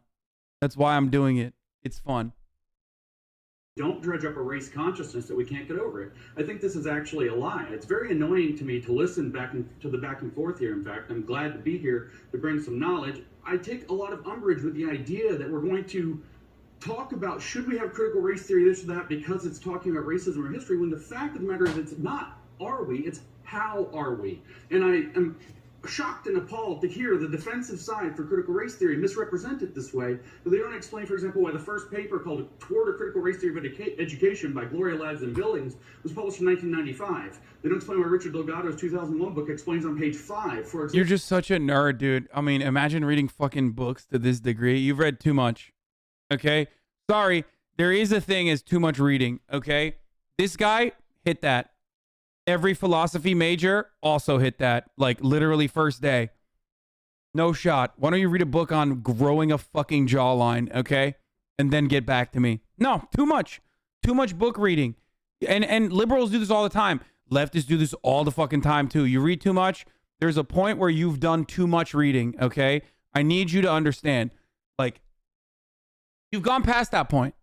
That's why I'm doing it. It's fun. Don't dredge up a race consciousness, that we can't get over it. I think this is actually a lie. It's very annoying to me to listen to the back and forth here. In fact, I'm glad to be here to bring some knowledge. I take a lot of umbrage with the idea that we're going to talk about should we have critical race theory, this or that, because it's talking about racism or history, when the fact of the matter is it's not are we, it's how are we. And I am shocked and appalled to hear the defensive side for critical race theory misrepresented this way, but they don't explain, for example, why the first paper called Toward a Critical Race Theory of Education by Gloria Lads and Billings was published in 1995. They don't explain why Richard Delgado's 2001 book explains on page 5, for example. You're just such a nerd, dude. I mean, imagine reading fucking books to this degree. You've read too much. Okay? Sorry, there is a thing as too much reading. Okay? This guy hit that. Every philosophy major also hit that, like literally first day. No shot. Why don't you read a book on growing a fucking jawline, okay? And then get back to me. No, too much. Too much book reading. And liberals do this all the time. Leftists do this all the fucking time too. You read too much, there's a point where you've done too much reading, okay? I need you to understand. Like, you've gone past that point.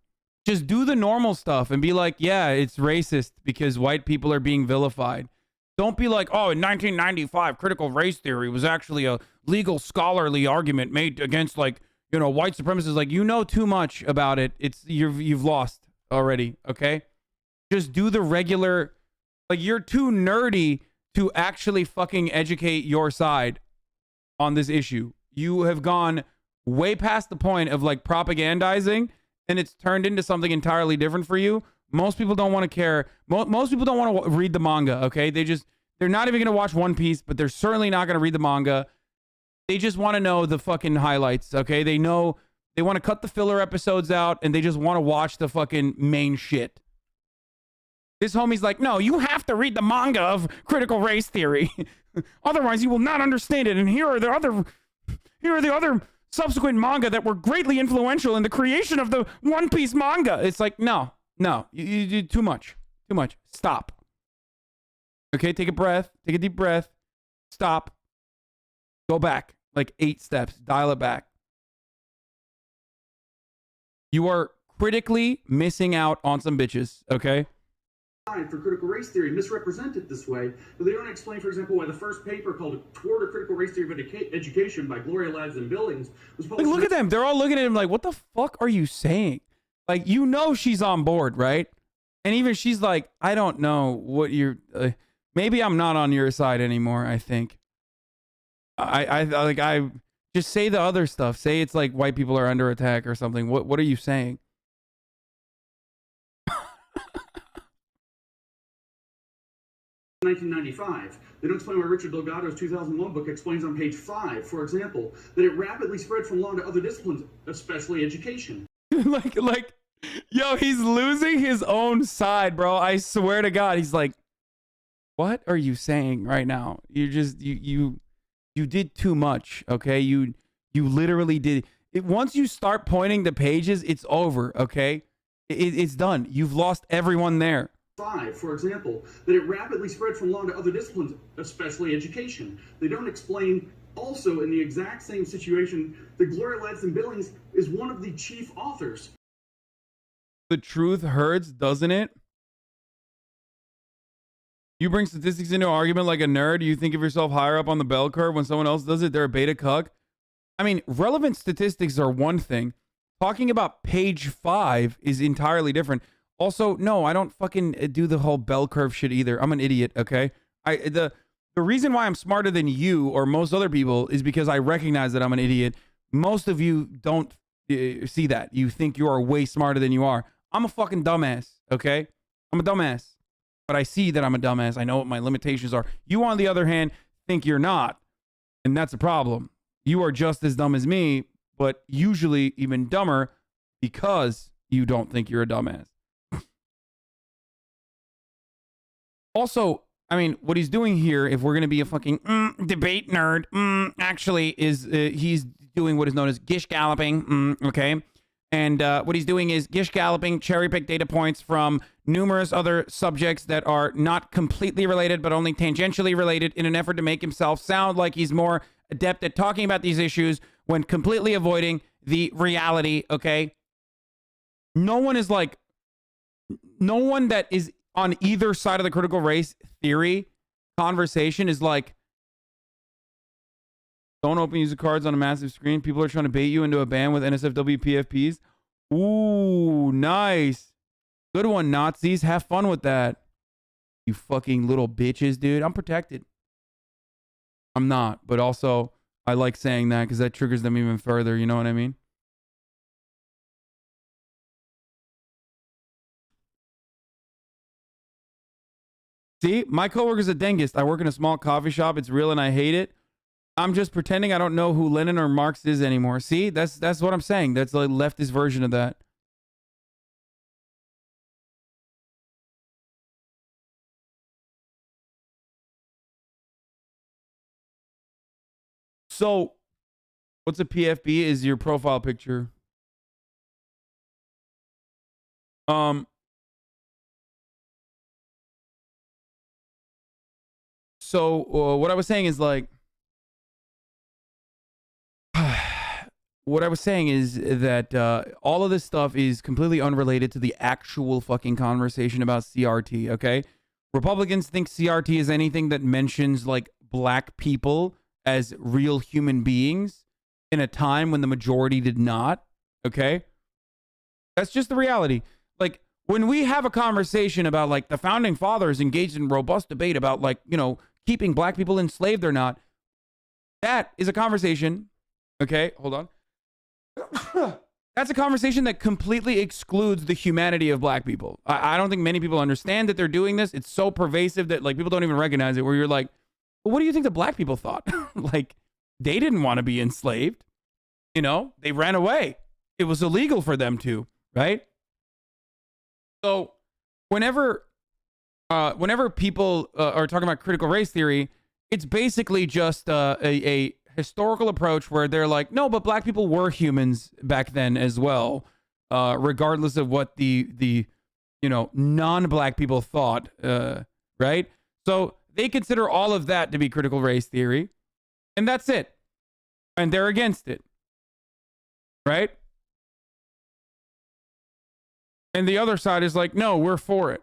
Just do the normal stuff and be like, yeah, it's racist because white people are being vilified. Don't be like, oh, in 1995, critical race theory was actually a legal scholarly argument made against, like, white supremacists. Like, you know too much about it. You've lost already, okay? Just do the regular, like, you're too nerdy to actually fucking educate your side on this issue. You have gone way past the point of, like, propagandizing, and it's turned into something entirely different for you. Most people don't want to care. Most people don't want to read the manga, okay? They're not even going to watch One Piece, but they're certainly not going to read the manga. They just want to know the fucking highlights, okay? They want to cut the filler episodes out, and they just want to watch the fucking main shit. This homie's like, no, you have to read the manga of critical race theory. Otherwise, you will not understand it. And here are the other subsequent manga that were greatly influential in the creation of the One Piece manga. It's like, no, you did too much. Stop. Okay, take a breath. Take a deep breath. Stop. Go back like 8 steps. Dial it back. You are critically missing out on some bitches, okay? For critical race theory misrepresented this way, but they don't explain, for example, why the first paper called Toward a Critical Race Theory of Education by Gloria Lads and Billings was published. Like, look at them. They're all looking at him like, what the fuck are you saying? Like, she's on board, right? And even she's like, I don't know what you're... maybe I'm not on your side anymore, I think. I just say the other stuff. Say it's like white people are under attack or something. What are you saying? 1995. They don't explain why Richard Delgado's 2001 book explains on page 5, for example, that it rapidly spread from law to other disciplines, especially education. like, yo, he's losing his own side, bro. I swear to God, he's like, what are you saying right now? You did too much, okay? You literally did it. Once you start pointing the pages, it's over, okay? It's done. You've lost everyone there. 5, for example, that it rapidly spread from law to other disciplines, especially education. They don't explain also in the exact same situation that Gloria Lads and Billings is one of the chief authors. The truth hurts, doesn't it? You bring statistics into an argument like a nerd. You think of yourself higher up on the bell curve when someone else does it. They're a beta cuck. I mean, relevant statistics are one thing. Talking about page 5 is entirely different. Also, no, I don't fucking do the whole bell curve shit either. I'm an idiot, okay? The reason why I'm smarter than you or most other people is because I recognize that I'm an idiot. Most of you don't see that. You think you are way smarter than you are. I'm a fucking dumbass, okay? I'm a dumbass. But I see that I'm a dumbass. I know what my limitations are. You, on the other hand, think you're not. And that's a problem. You are just as dumb as me, but usually even dumber because you don't think you're a dumbass. Also, I mean, what he's doing here, if we're going to be a fucking debate nerd, actually is he's doing what is known as gish galloping, okay? And what he's doing is gish galloping, cherry-pick data points from numerous other subjects that are not completely related, but only tangentially related in an effort to make himself sound like he's more adept at talking about these issues when completely avoiding the reality, okay? No one that is on either side of the critical race theory conversation is like, don't open user cards on a massive screen. People are trying to bait you into a ban with NSFW PFPs. Ooh, nice. Good one, Nazis. Have fun with that. You fucking little bitches, dude. I'm protected. I'm not, but also I like saying that because that triggers them even further. You know what I mean? See, my coworker's a dentist. I work in a small coffee shop. It's real and I hate it. I'm just pretending I don't know who Lenin or Marx is anymore. See, that's what I'm saying. That's the leftist version of that. So, what's a PFP? Is your profile picture? So what I was saying is like, what I was saying is that all of this stuff is completely unrelated to the actual fucking conversation about CRT, okay? Republicans think CRT is anything that mentions like black people as real human beings in a time when the majority did not, okay? That's just the reality. Like, when we have a conversation about like the founding fathers engaged in robust debate about like, you know, keeping black people enslaved or not, that is a conversation, okay? Hold on. That's a conversation that completely excludes the humanity of black people. I don't think many people understand that they're doing this. It's so pervasive that like people don't even recognize it, where you're like, well, what do you think the black people thought? Like, they didn't want to be enslaved. You know, they ran away. It was illegal for them to, right? So whenever people are talking about critical race theory, it's basically just a historical approach where they're like, no, but black people were humans back then as well, regardless of what the you know, non-black people thought, right? So they consider all of that to be critical race theory, and that's it. And they're against it, right? And the other side is like, no, we're for it.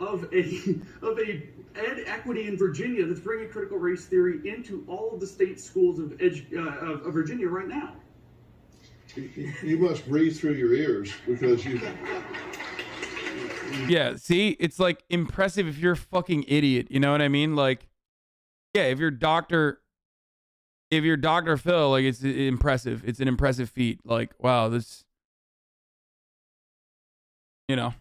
Of ed equity in Virginia that's bringing critical race theory into all of the state schools of Virginia right now. You must breathe through your ears because you. Yeah, see, it's like impressive if you're a fucking idiot. You know what I mean? Like, yeah, if you're Dr. Phil, like, it's impressive. It's an impressive feat. Like, wow, this, you know.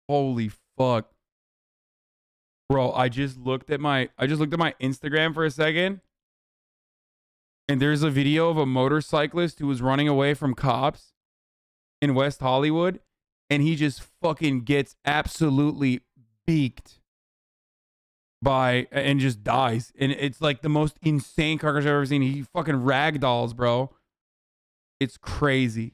Holy fuck. Bro, I just looked at my Instagram for a second. And there's a video of a motorcyclist who was running away from cops in West Hollywood, and he just fucking gets absolutely beaked by and just dies. And it's like the most insane car crash I've ever seen. He fucking ragdolls, bro. It's crazy.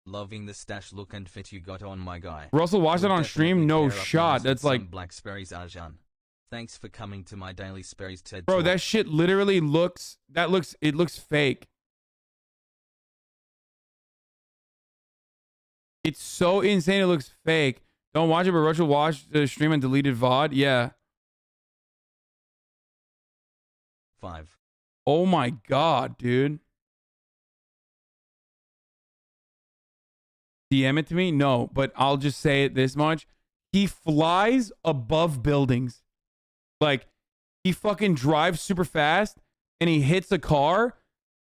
Loving the stash look and fit you got on, my guy. Russell, watch it on stream. No shot. That's like Black Sperry's Arjan. Thanks for coming to my daily Sperry's TED bro, talk. that shit literally looks it looks fake. It's so insane. It looks fake. Don't watch it, but Rush will watch the stream and deleted VOD. Yeah. 5. Oh my God, dude. DM it to me? No, but I'll just say it this much. He flies above buildings. Like, he fucking drives super fast and he hits a car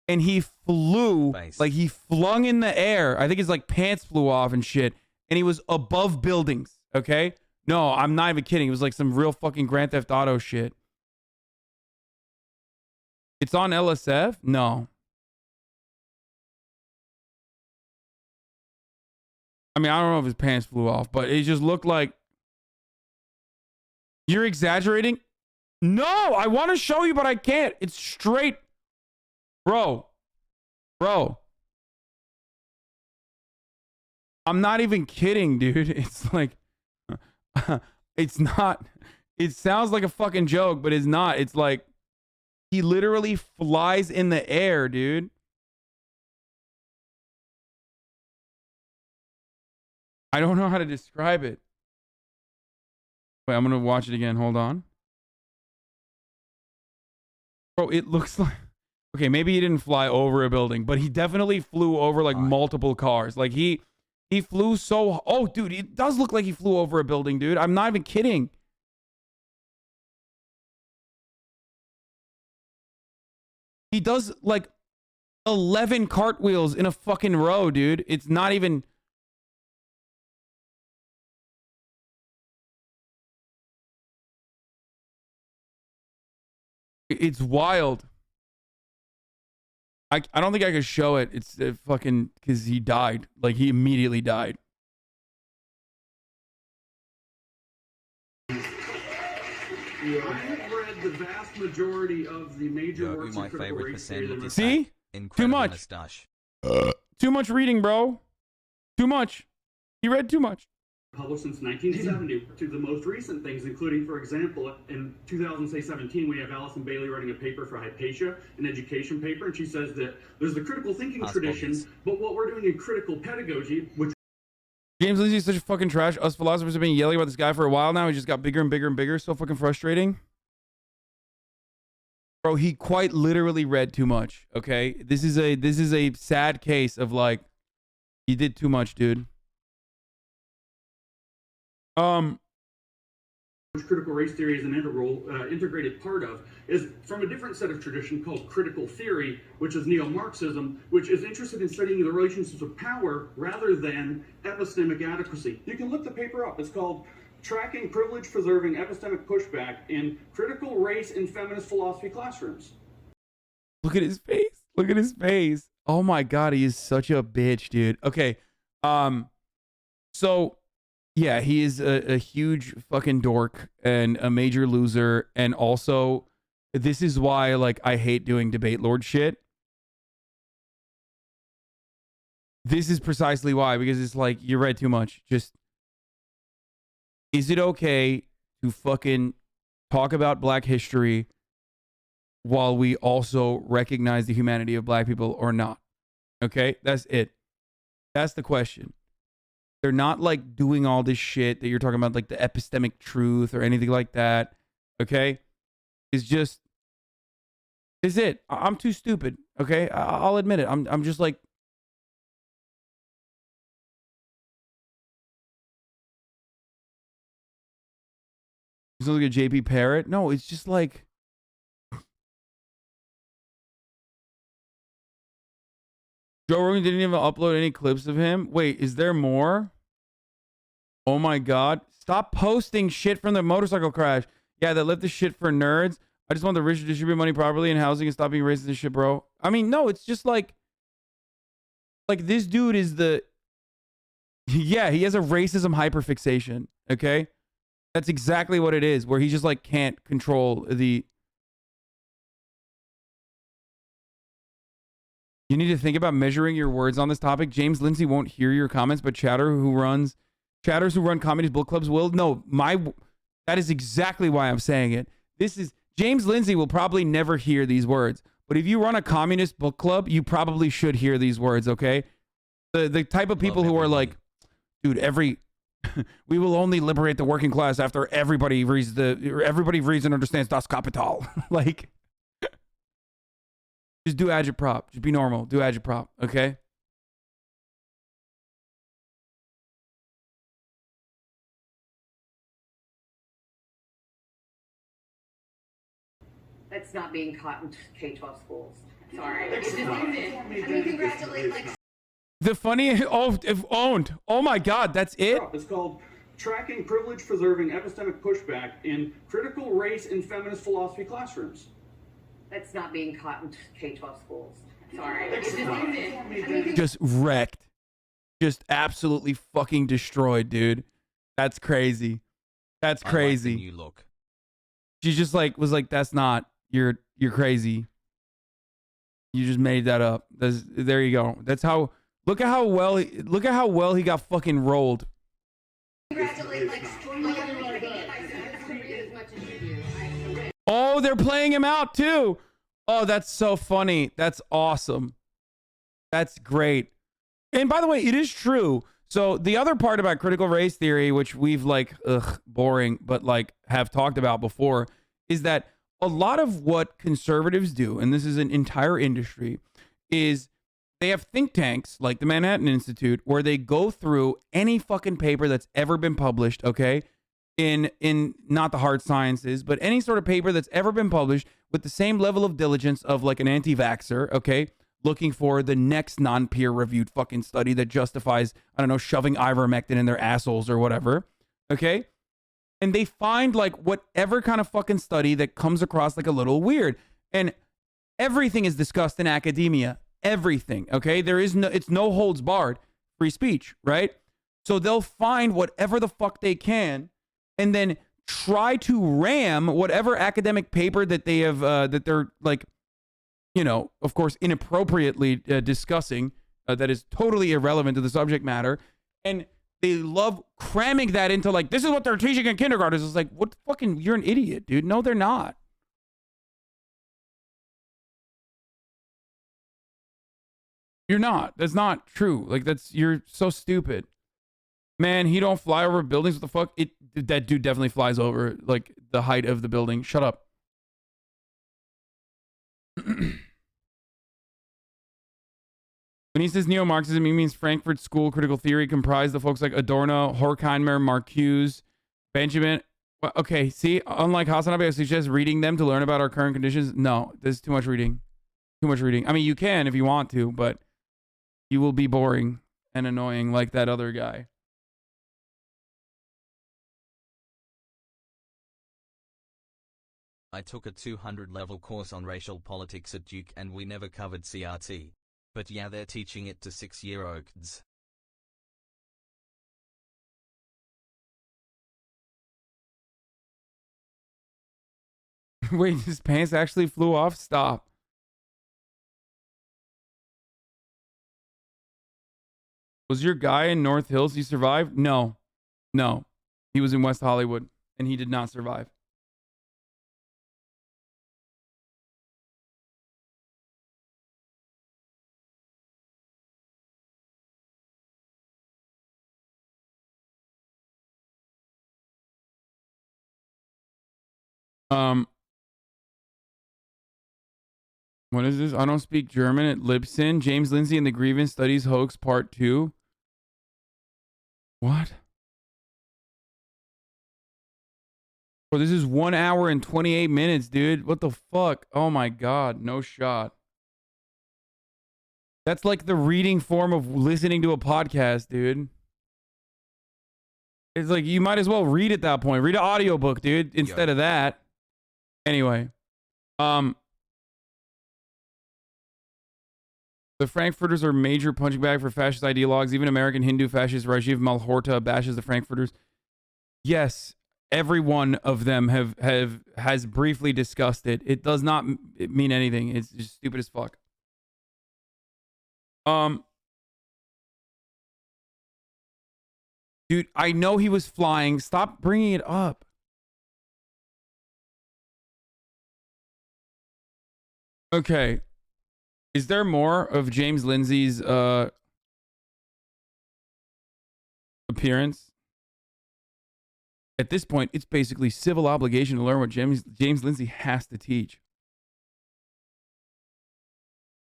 and he flew, like he flung in the air. I think his like pants flew off and shit. And he was above buildings. Okay? No, I'm not even kidding. It was like some real fucking Grand Theft Auto shit. It's on LSF? No. I mean, I don't know if his pants flew off, but it just looked like... You're exaggerating? No, I want to show you, but I can't. It's straight. Bro. I'm not even kidding, dude. It's like... it's not... It sounds like a fucking joke, but it's not. It's like... He literally flies in the air, dude. I don't know how to describe it. Wait, I'm going to watch it again. Hold on. Bro, it looks like... Okay, maybe he didn't fly over a building, but he definitely flew over like multiple cars. Like he flew so... Oh, dude, it does look like he flew over a building, dude. I'm not even kidding. He does like 11 cartwheels in a fucking row, dude. It's not even... It's wild. I don't think I could show it. It's fucking... Because he died. Like, he immediately died. I have read the vast majority of the major works my of critical favorite race theory. See? Too much. Mustache. Too much reading, bro. Too much. He read too much. Published since 1970 to the most recent things, including, for example, in 2017, we have Alison Bailey writing a paper for Hypatia, an education paper, and she says that there's the critical thinking tradition, but what we're doing in critical pedagogy, which... James Lindsay is such a fucking trash. Us philosophers have been yelling about this guy for a while now. He just got bigger and bigger and bigger. So fucking frustrating. Bro, he quite literally read too much. Okay? This is a sad case of like, he did too much, dude. Which critical race theory is an integrated part of, is from a different set of tradition called critical theory, which is neo-Marxism, which is interested in studying the relationships of power rather than epistemic adequacy. You can look the paper up. It's called Tracking Privilege Preserving Epistemic Pushback in Critical Race in Feminist Philosophy Classrooms. Look at his face. Look at his face. Oh my God, he is such a bitch, dude. Okay. So... Yeah, he is a huge fucking dork and a major loser. And also, this is why, like, I hate doing debate lord shit. This is precisely why, because it's like, you read too much. Just, is it okay to fucking talk about black history while we also recognize the humanity of black people or not? Okay, that's it. That's the question. They're not like doing all this shit that you're talking about, like the epistemic truth or anything like that. Okay? It's just, is it? I'm too stupid. Okay? I'll admit it. I'm just like, it's not like a JP Parrot. No, it's just like, Joe Rogan didn't even upload any clips of him. Wait, is there more? Oh my God. Stop posting shit from the motorcycle crash. Yeah, that left the shit for nerds. I just want the rich to distribute money properly in housing and stop being racist and shit, bro. I mean, no, it's just like this dude is the... Yeah, he has a racism hyperfixation, okay? That's exactly what it is, where he just like can't control the... You need to think about measuring your words on this topic. James Lindsay won't hear your comments, but chatters who run communist book clubs will. No, that is exactly why I'm saying it. James Lindsay will probably never hear these words, but if you run a communist book club, you probably should hear these words, okay? The type of people who are like, dude, we will only liberate the working class after everybody reads and understands Das Kapital. Like, just do agitprop. Just be normal. Do agitprop, okay? That's not being caught in K-12 schools. Sorry. It just isn't. I mean, congratulate, like. The funny, if owned. Oh my God, that's it? It's called Tracking Privilege Preserving Epistemic Pushback in Critical Race and Feminist Philosophy Classrooms. That's not being caught in K-12 schools. Sorry. It just isn't. Just wrecked. Just absolutely fucking destroyed, dude. That's crazy. That's crazy. I like the new look. She just was like, that's not, you're crazy. You just made that up. There you go. That's how, look at how well he got fucking rolled. Congratulate, like, oh, they're playing him out too. Oh, that's so funny. That's awesome. That's great. And by the way, it is true. So the other part about critical race theory, which we've boring, but have talked about before, is that a lot of what conservatives do, and this is an entire industry, is they have think tanks like the Manhattan Institute where they go through any fucking paper that's ever been published, okay, in not the hard sciences, but any sort of paper that's ever been published with the same level of diligence of like an anti-vaxxer, okay, looking for the next non-peer reviewed fucking study that justifies, I don't know, shoving ivermectin in their assholes or whatever, okay? And they find like whatever kind of fucking study that comes across like a little weird. And everything is discussed in academia. Everything, okay? It's no holds barred. Free speech, right? So they'll find whatever the fuck they can and then try to ram whatever academic paper that they have, that they're like, you know, of course, inappropriately discussing, that is totally irrelevant to the subject matter. And they love cramming that into like, this is what they're teaching in kindergarten. It's like, what fucking, you're an idiot, dude. No, they're not. You're not. That's not true. Like, you're so stupid. Man, he don't fly over buildings. What the fuck? That dude definitely flies over like the height of the building. Shut up. When he says neo-Marxism, he means Frankfurt School critical theory comprised of folks like Adorno, Horkheimer, Marcuse, Benjamin. Okay, see, unlike Hasanabi, I suggest reading them to learn about our current conditions. No, there's too much reading. Too much reading. I mean, you can if you want to, but you will be boring and annoying like that other guy. I took a 200-level course on racial politics at Duke and we never covered CRT. But yeah, they're teaching it to 6-year-olds. Wait, his pants actually flew off? Stop. Was your guy in North Hills, he survived? No. No. He was in West Hollywood, and he did not survive. What is this? I don't speak German at Libsyn. James Lindsay and the Grievance Studies Hoax Part 2. What? Bro, this is 1 hour and 28 minutes, dude. What the fuck? Oh my God. No shot. That's like the reading form of listening to a podcast, dude. It's like you might as well read at that point. Read an audiobook, dude, instead of that. Anyway. The Frankfurters are a major punching bag for fascist ideologues. Even American Hindu fascist Rajiv Malhotra bashes the Frankfurters. Yes, every one of them has briefly discussed it. It does not mean anything. It's just stupid as fuck. Dude, I know he was flying. Stop bringing it up. Okay. Is there more of James Lindsay's appearance. At this point, it's basically civil obligation to learn what James Lindsay has to teach.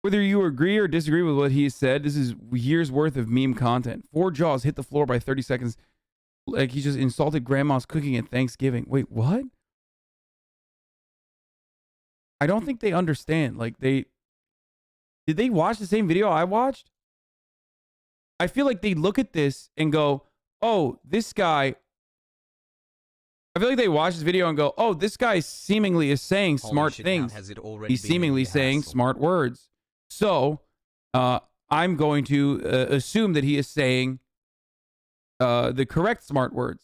Whether you agree or disagree with what he said, this is years worth of meme content. 4 jaws hit the floor by 30 seconds. Like he just insulted grandma's cooking at Thanksgiving. Wait, what? I don't think they understand. Like did they watch the same video I watched? I feel like they look at this and go, oh, this guy. I feel like they watch this video and go, oh, this guy seemingly is saying smart things. He's seemingly saying smart words. So I'm going to assume that he is saying the correct smart words.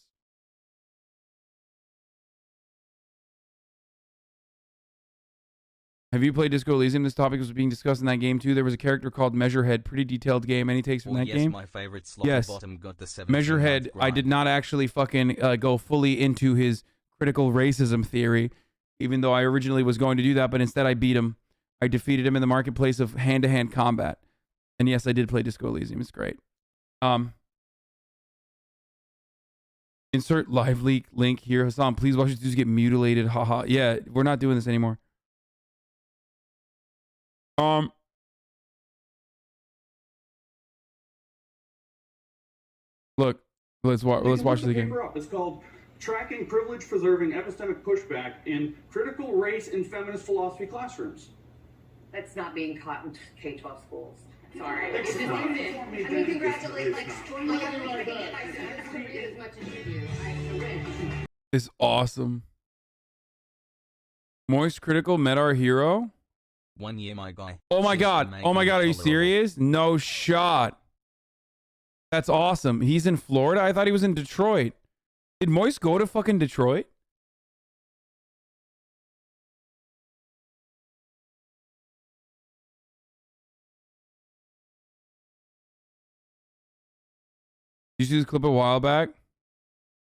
Have you played Disco Elysium? This topic was being discussed in that game too. There was a character called Measurehead. Pretty detailed game. Any takes from that game? My favorite bottom got the Measurehead. I did not actually fucking go fully into his critical racism theory, even though I originally was going to do that, but instead I beat him. I defeated him in the marketplace of hand-to-hand combat. And yes, I did play Disco Elysium. It's great. Insert live leak link here. Hasan, please watch these dudes get mutilated. Haha. Yeah, we're not doing this anymore. Look, let's watch the game. It's called Tracking Privilege Preserving Epistemic Pushback in Critical Race and Feminist Philosophy Classrooms. That's not being taught in K-12 schools. Sorry. It's just I mean, congratulate, like, streamlining as much as you do. It's awesome. Moist Critical met our hero. 1 year, my guy. Oh my god. Oh my god, are you serious? No shot. That's awesome. He's in Florida? I thought he was in Detroit. Did Moist go to fucking Detroit? Did you see this clip a while back?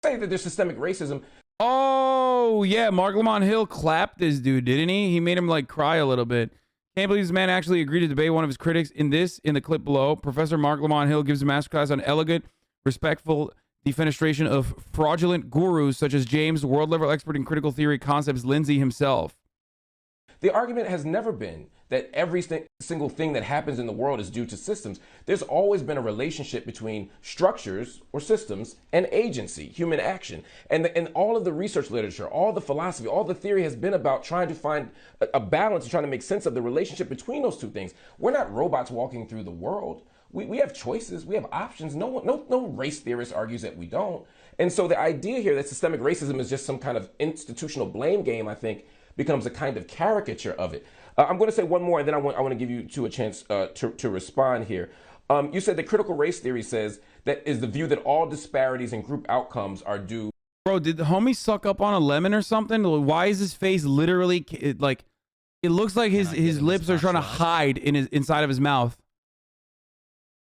Say that there's systemic racism. Oh, yeah. Mark Lamont Hill clapped this dude, didn't he? He made him like cry a little bit. Can't believe this man actually agreed to debate one of his critics in the clip below. Professor Mark Lamont Hill gives a masterclass on elegant, respectful defenestration of fraudulent gurus such as James, world-level expert in critical theory concepts, Lindsay himself. The argument has never been that every single thing that happens in the world is due to systems. There's always been a relationship between structures or systems and agency, human action. And all of the research literature, all the philosophy, all the theory has been about trying to find a balance and trying to make sense of the relationship between those two things. We're not robots walking through the world. We have choices, we have options. No race theorist argues that we don't. And so the idea here that systemic racism is just some kind of institutional blame game, I think, becomes a kind of caricature of it. I'm going to say one more, and then I want to give you two a chance to respond here. You said that critical race theory says that is the view that all disparities in group outcomes are due. Bro, did the homie suck up on a lemon or something? Why is his face literally like? It looks like his lips are trying to hide inside of his mouth.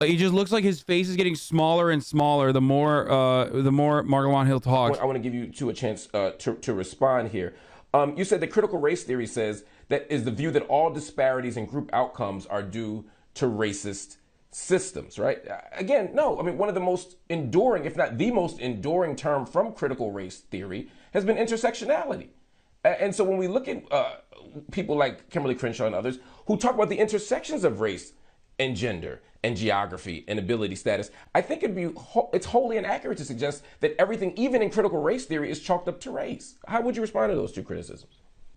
Like, he just looks like his face is getting smaller and smaller the more Mark Hill talks. I want to give you two a chance to respond here. You said that critical race theory says that is the view that all disparities in group outcomes are due to racist systems, right? Again, no. I mean, one of the most enduring, if not the most enduring term from critical race theory has been intersectionality. And so when we look at people like Kimberly Crenshaw and others who talk about the intersections of race and gender and geography and ability status, I think it's wholly inaccurate to suggest that everything, even in critical race theory, is chalked up to race. How would you respond to those two criticisms?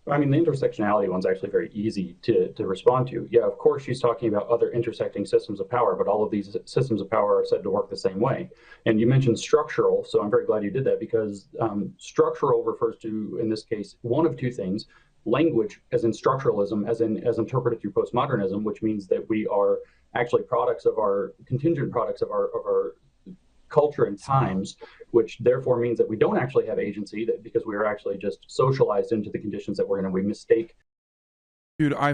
I mean, the intersectionality one's actually very easy to respond to. Yeah, of course, she's talking about other intersecting systems of power, but all of these systems of power are said to work the same way. And you mentioned structural, so I'm very glad you did that, because structural refers to, in this case, one of two things: language, as in structuralism, as interpreted through postmodernism, which means that we are actually contingent products of our culture and times, which therefore means that we don't actually have agency, that because we are actually just socialized into the conditions that we're in, and we mistake. Dude, I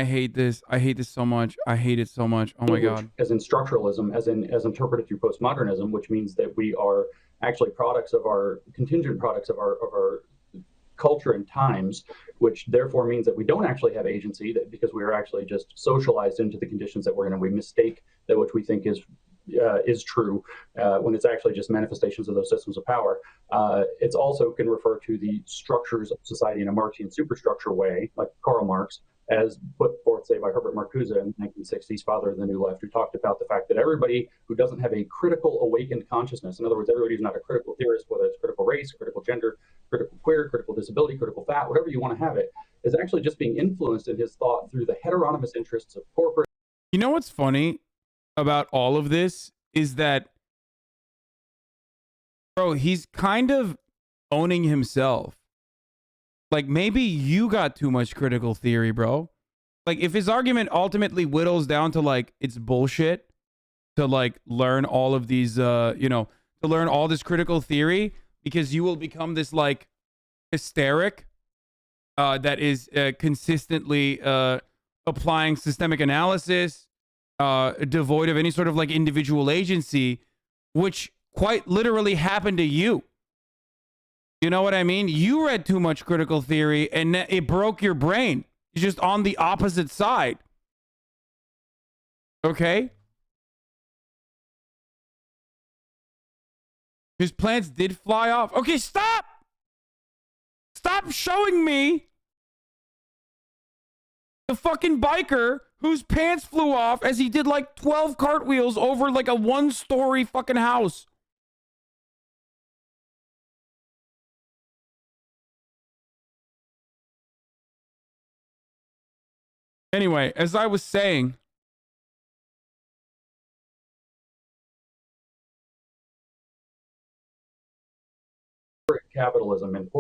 hate this. I hate this so much. I hate it so much. Oh my god. As in structuralism, as interpreted through postmodernism, which means that we are actually contingent products of our culture and times, which therefore means that we don't actually have agency, that because we are actually just socialized into the conditions that we're in, and we mistake that which we think is is true when it's actually just manifestations of those systems of power. It's also can refer to the structures of society in a Marxian superstructure way, like Karl Marx, as put forth, say, by Herbert Marcuse in the 1960s, father of the New Left, who talked about the fact that everybody who doesn't have a critical awakened consciousness, in other words, everybody who's not a critical theorist, whether it's critical race, critical gender, critical queer, critical disability, critical fat, whatever you want to have it, is actually just being influenced in his thought through the heteronomous interests of corporate. You know what's funny about all of this is that, bro, he's kind of owning himself. Like, maybe you got too much critical theory, bro. Like, if his argument ultimately whittles down to, like, it's bullshit to, like, learn all of these, you know, to learn all this critical theory because you will become this, like, hysteric that is consistently applying systemic analysis, devoid of any sort of, like, individual agency, which quite literally happened to you. You know what I mean? You read too much critical theory and it broke your brain. You're just on the opposite side. Okay? His plants did fly off. Okay, stop! Stop showing me the fucking biker whose pants flew off as he did like 12 cartwheels over like a 1-story fucking house. Anyway, as I was saying, capitalism and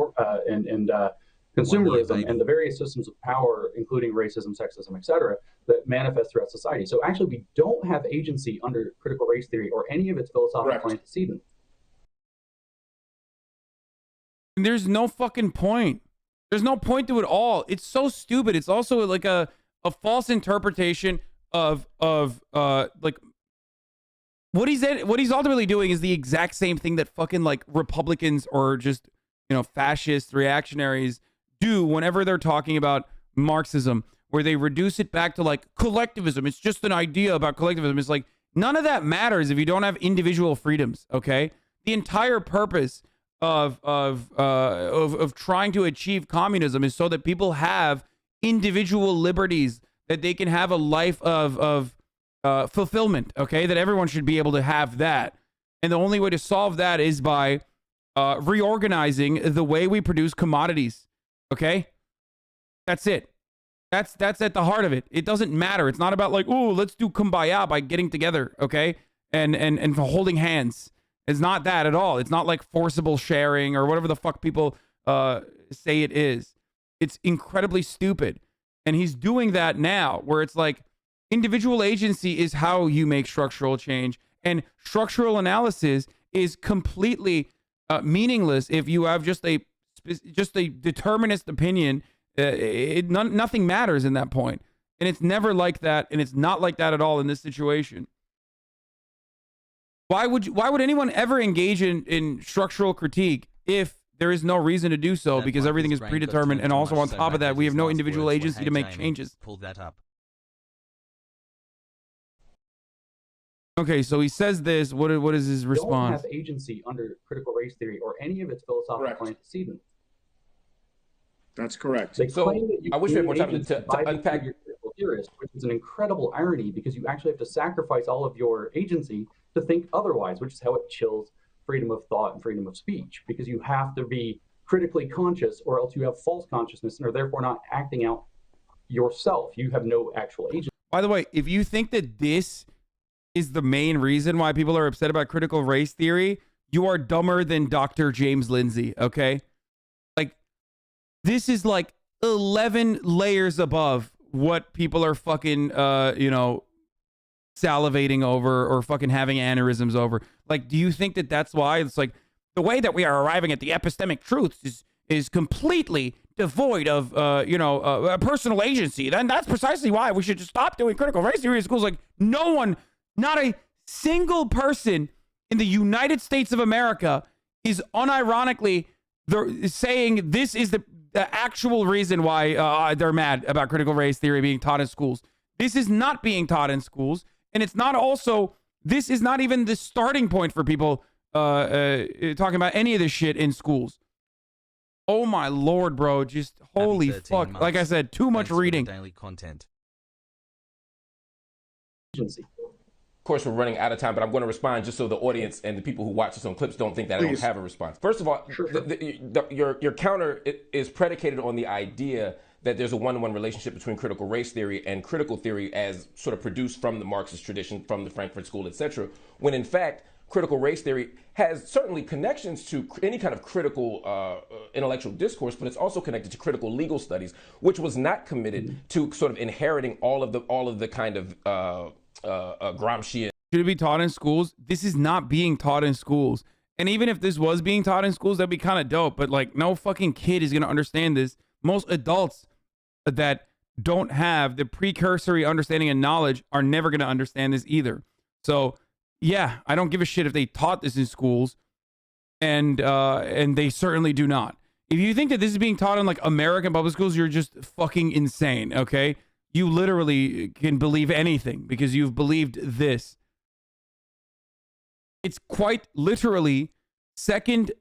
consumerism and the various systems of power, including racism, sexism, etc., that manifest throughout society. So actually, we don't have agency under critical race theory or any of its philosophical antecedents. There's no fucking point. There's no point to it all. It's so stupid. It's also like a false interpretation of like what he's ultimately doing is the exact same thing that fucking like Republicans or just, you know, fascist reactionaries do whenever they're talking about Marxism, where they reduce it back to like collectivism. It's just an idea about collectivism. It's like none of that matters if you don't have individual freedoms. Okay, the entire purpose of trying to achieve communism is so that people have individual liberties, that they can have a life of fulfillment, okay? That everyone should be able to have that. And the only way to solve that is by reorganizing the way we produce commodities, okay? That's it. That's at the heart of it. It doesn't matter. It's not about like, ooh, let's do kumbaya by getting together, okay? And holding hands. It's not that at all. It's not like forcible sharing or whatever the fuck people say it is. It's incredibly stupid. And he's doing that now, where it's like individual agency is how you make structural change. And structural analysis is completely meaningless if you have just a determinist opinion. Nothing matters in that point. And it's never like that. And it's not like that at all in this situation. Why would anyone ever engage in structural critique if there is no reason to do so, because everything is predetermined, and also on top of that, we have no individual agency to make changes. Pull that up. Okay, so he says this. What is his response? Don't have agency under critical race theory or any of its philosophical antecedents. That's correct. So I wish we had more time to unpack your critical theorist, which is an incredible irony, because you actually have to sacrifice all of your agency to think otherwise, which is how it chills freedom of thought and freedom of speech, because you have to be critically conscious or else you have false consciousness and are therefore not acting out yourself. You have no actual agency. By the way, if you think that this is the main reason why people are upset about critical race theory, you are dumber than Dr. James Lindsay, okay? Like, this is like 11 layers above what people are fucking, you know, salivating over or fucking having aneurysms over. Like, do you think that that's why it's like the way that we are arriving at the epistemic truths is completely devoid of personal agency? Then that's precisely why we should just stop doing critical race theory in schools. Like, no one, not a single person in the United States of America is unironically saying this is the actual reason why they're mad about critical race theory being taught in schools. This is not being taught in schools. And it's not also This is not even the starting point for people talking about any of this shit in schools. Oh my lord, bro. Just holy fuck. months. Like I said, too much Thanks for the reading. daily content. Of course, we're running out of time, but I'm going to respond just so the audience and the people who watch this on clips don't think that I don't have a response. First of all, your counter is predicated on the idea that there's a one-to-one relationship between critical race theory and critical theory as sort of produced from the Marxist tradition, from the Frankfurt School, etc., when in fact, critical race theory has certainly connections to any kind of critical intellectual discourse, but it's also connected to critical legal studies, which was not committed to sort of inheriting all of the kind of Gramscian. Should it be taught in schools? This is not being taught in schools. And even if this was being taught in schools, that'd be kind of dope. But like, no fucking kid is going to understand this. Most adults that don't have the precursory understanding and knowledge are never going to understand this either. So yeah, I don't give a shit if they taught this in schools, and they certainly do not. If you think that this is being taught in like American public schools, you're just fucking insane, okay? You literally can believe anything because you've believed this. It's quite literally second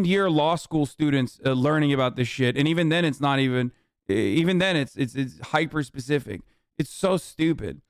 year law school students learning about this shit, and even then it's not even. Even then, it's hyper specific. It's so stupid.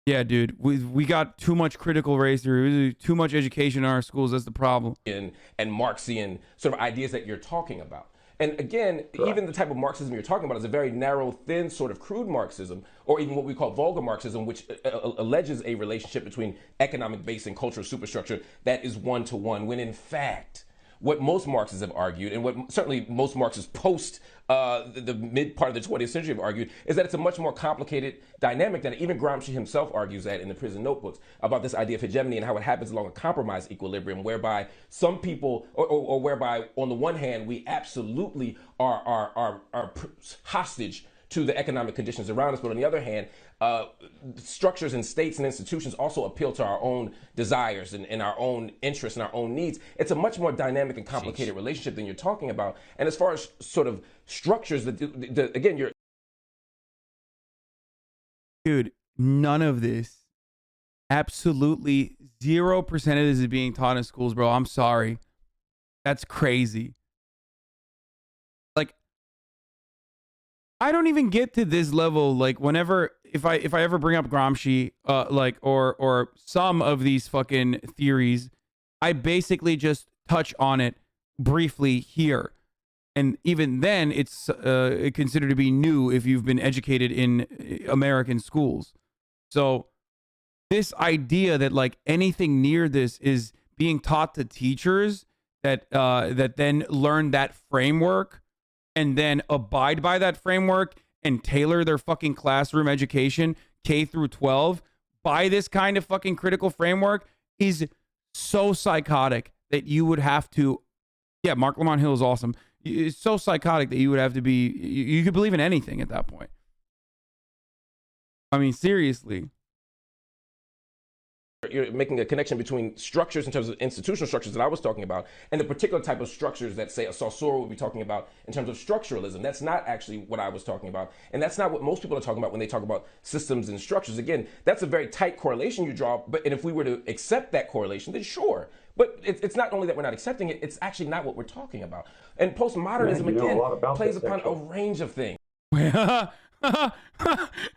Yeah, dude, we got too much critical race theory, too much education in our schools. That's the problem. And Marxian sort of ideas that you're talking about. And again, even the type of Marxism you're talking about is a very narrow, thin, sort of crude Marxism, or even what we call vulgar Marxism, which alleges a relationship between economic base and cultural superstructure that is one-to-one, when in fact, what most Marxists have argued, and what certainly most Marxists post the mid part of the 20th century have argued, is that it's a much more complicated dynamic than even Gramsci himself argues at in the prison notebooks about this idea of hegemony and how it happens along a compromise equilibrium, whereby some people, or whereby on the one hand, we absolutely are hostage to the economic conditions around us, but on the other hand, structures and states and institutions also appeal to our own desires and our own interests and our own needs. It's a much more dynamic and complicated relationship than you're talking about. And as far as sort of structures, again, you're... Dude, none of this, absolutely 0% of this is being taught in schools, bro. I'm sorry. That's crazy. Like, I don't even get to this level. Like, whenever, if I ever bring up Gramsci, like, or some of these fucking theories, I basically just touch on it briefly here. And even then, it's considered to be new if you've been educated in American schools. So this idea that like anything near this is being taught to teachers that that then learn that framework and then abide by that framework and tailor their fucking classroom education, K through 12, by this kind of fucking critical framework is so psychotic that you would have to, yeah, Mark Lamont Hill is awesome. It's so psychotic that you would have to be, you could believe in anything at that point. I mean, seriously. You're making a connection between structures in terms of institutional structures that I was talking about and the particular type of structures that, say, a Saussure would be talking about in terms of structuralism. That's not actually what I was talking about. And that's not what most people are talking about when they talk about systems and structures. Again, that's a very tight correlation you draw. And if we were to accept that correlation, then sure. But it's not only that we're not accepting it, it's actually not what we're talking about. And postmodernism, again, plays upon a range of things. Oh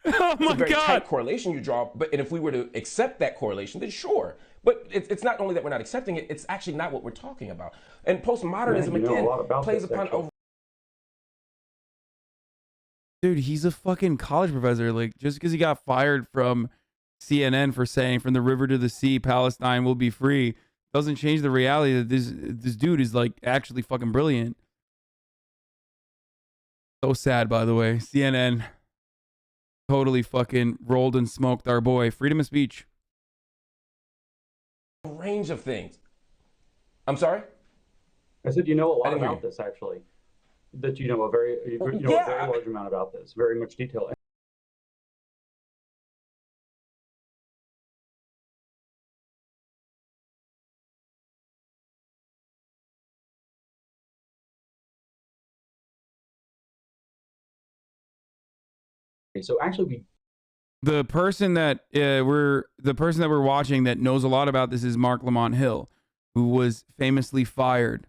It's my a very God. tight correlation you draw, and if we were to accept that correlation, then sure. But it's not only that we're not accepting it, it's actually not what we're talking about. And postmodernism, again, plays upon a... Dude, he's a fucking college professor. Like, just because he got fired from CNN for saying from the river to the sea, Palestine will be free, doesn't change the reality that this dude is like actually fucking brilliant. So sad, by the way. CNN totally fucking rolled and smoked our boy. Freedom of speech. A range of things. I'm sorry? I said you know a lot about this, actually. That you know a very, a very large amount about this, very much detail. So actually, The person that we're watching that knows a lot about this is Mark Lamont Hill, who was famously fired.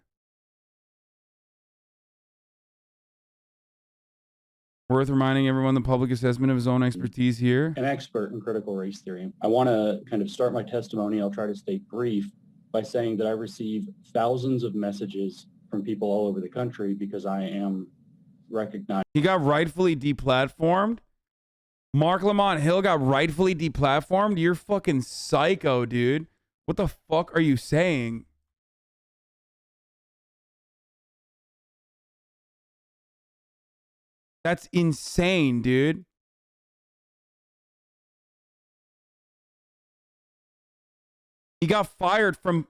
Worth reminding everyone the public assessment of his own expertise here. An expert in critical race theory. I want to kind of start my testimony. I'll try to stay brief by saying that I receive thousands of messages from people all over the country because I am recognized. He got rightfully deplatformed. Mark Lamont Hill got rightfully deplatformed. You're fucking psycho, dude. What the fuck are you saying? That's insane, dude. He got fired from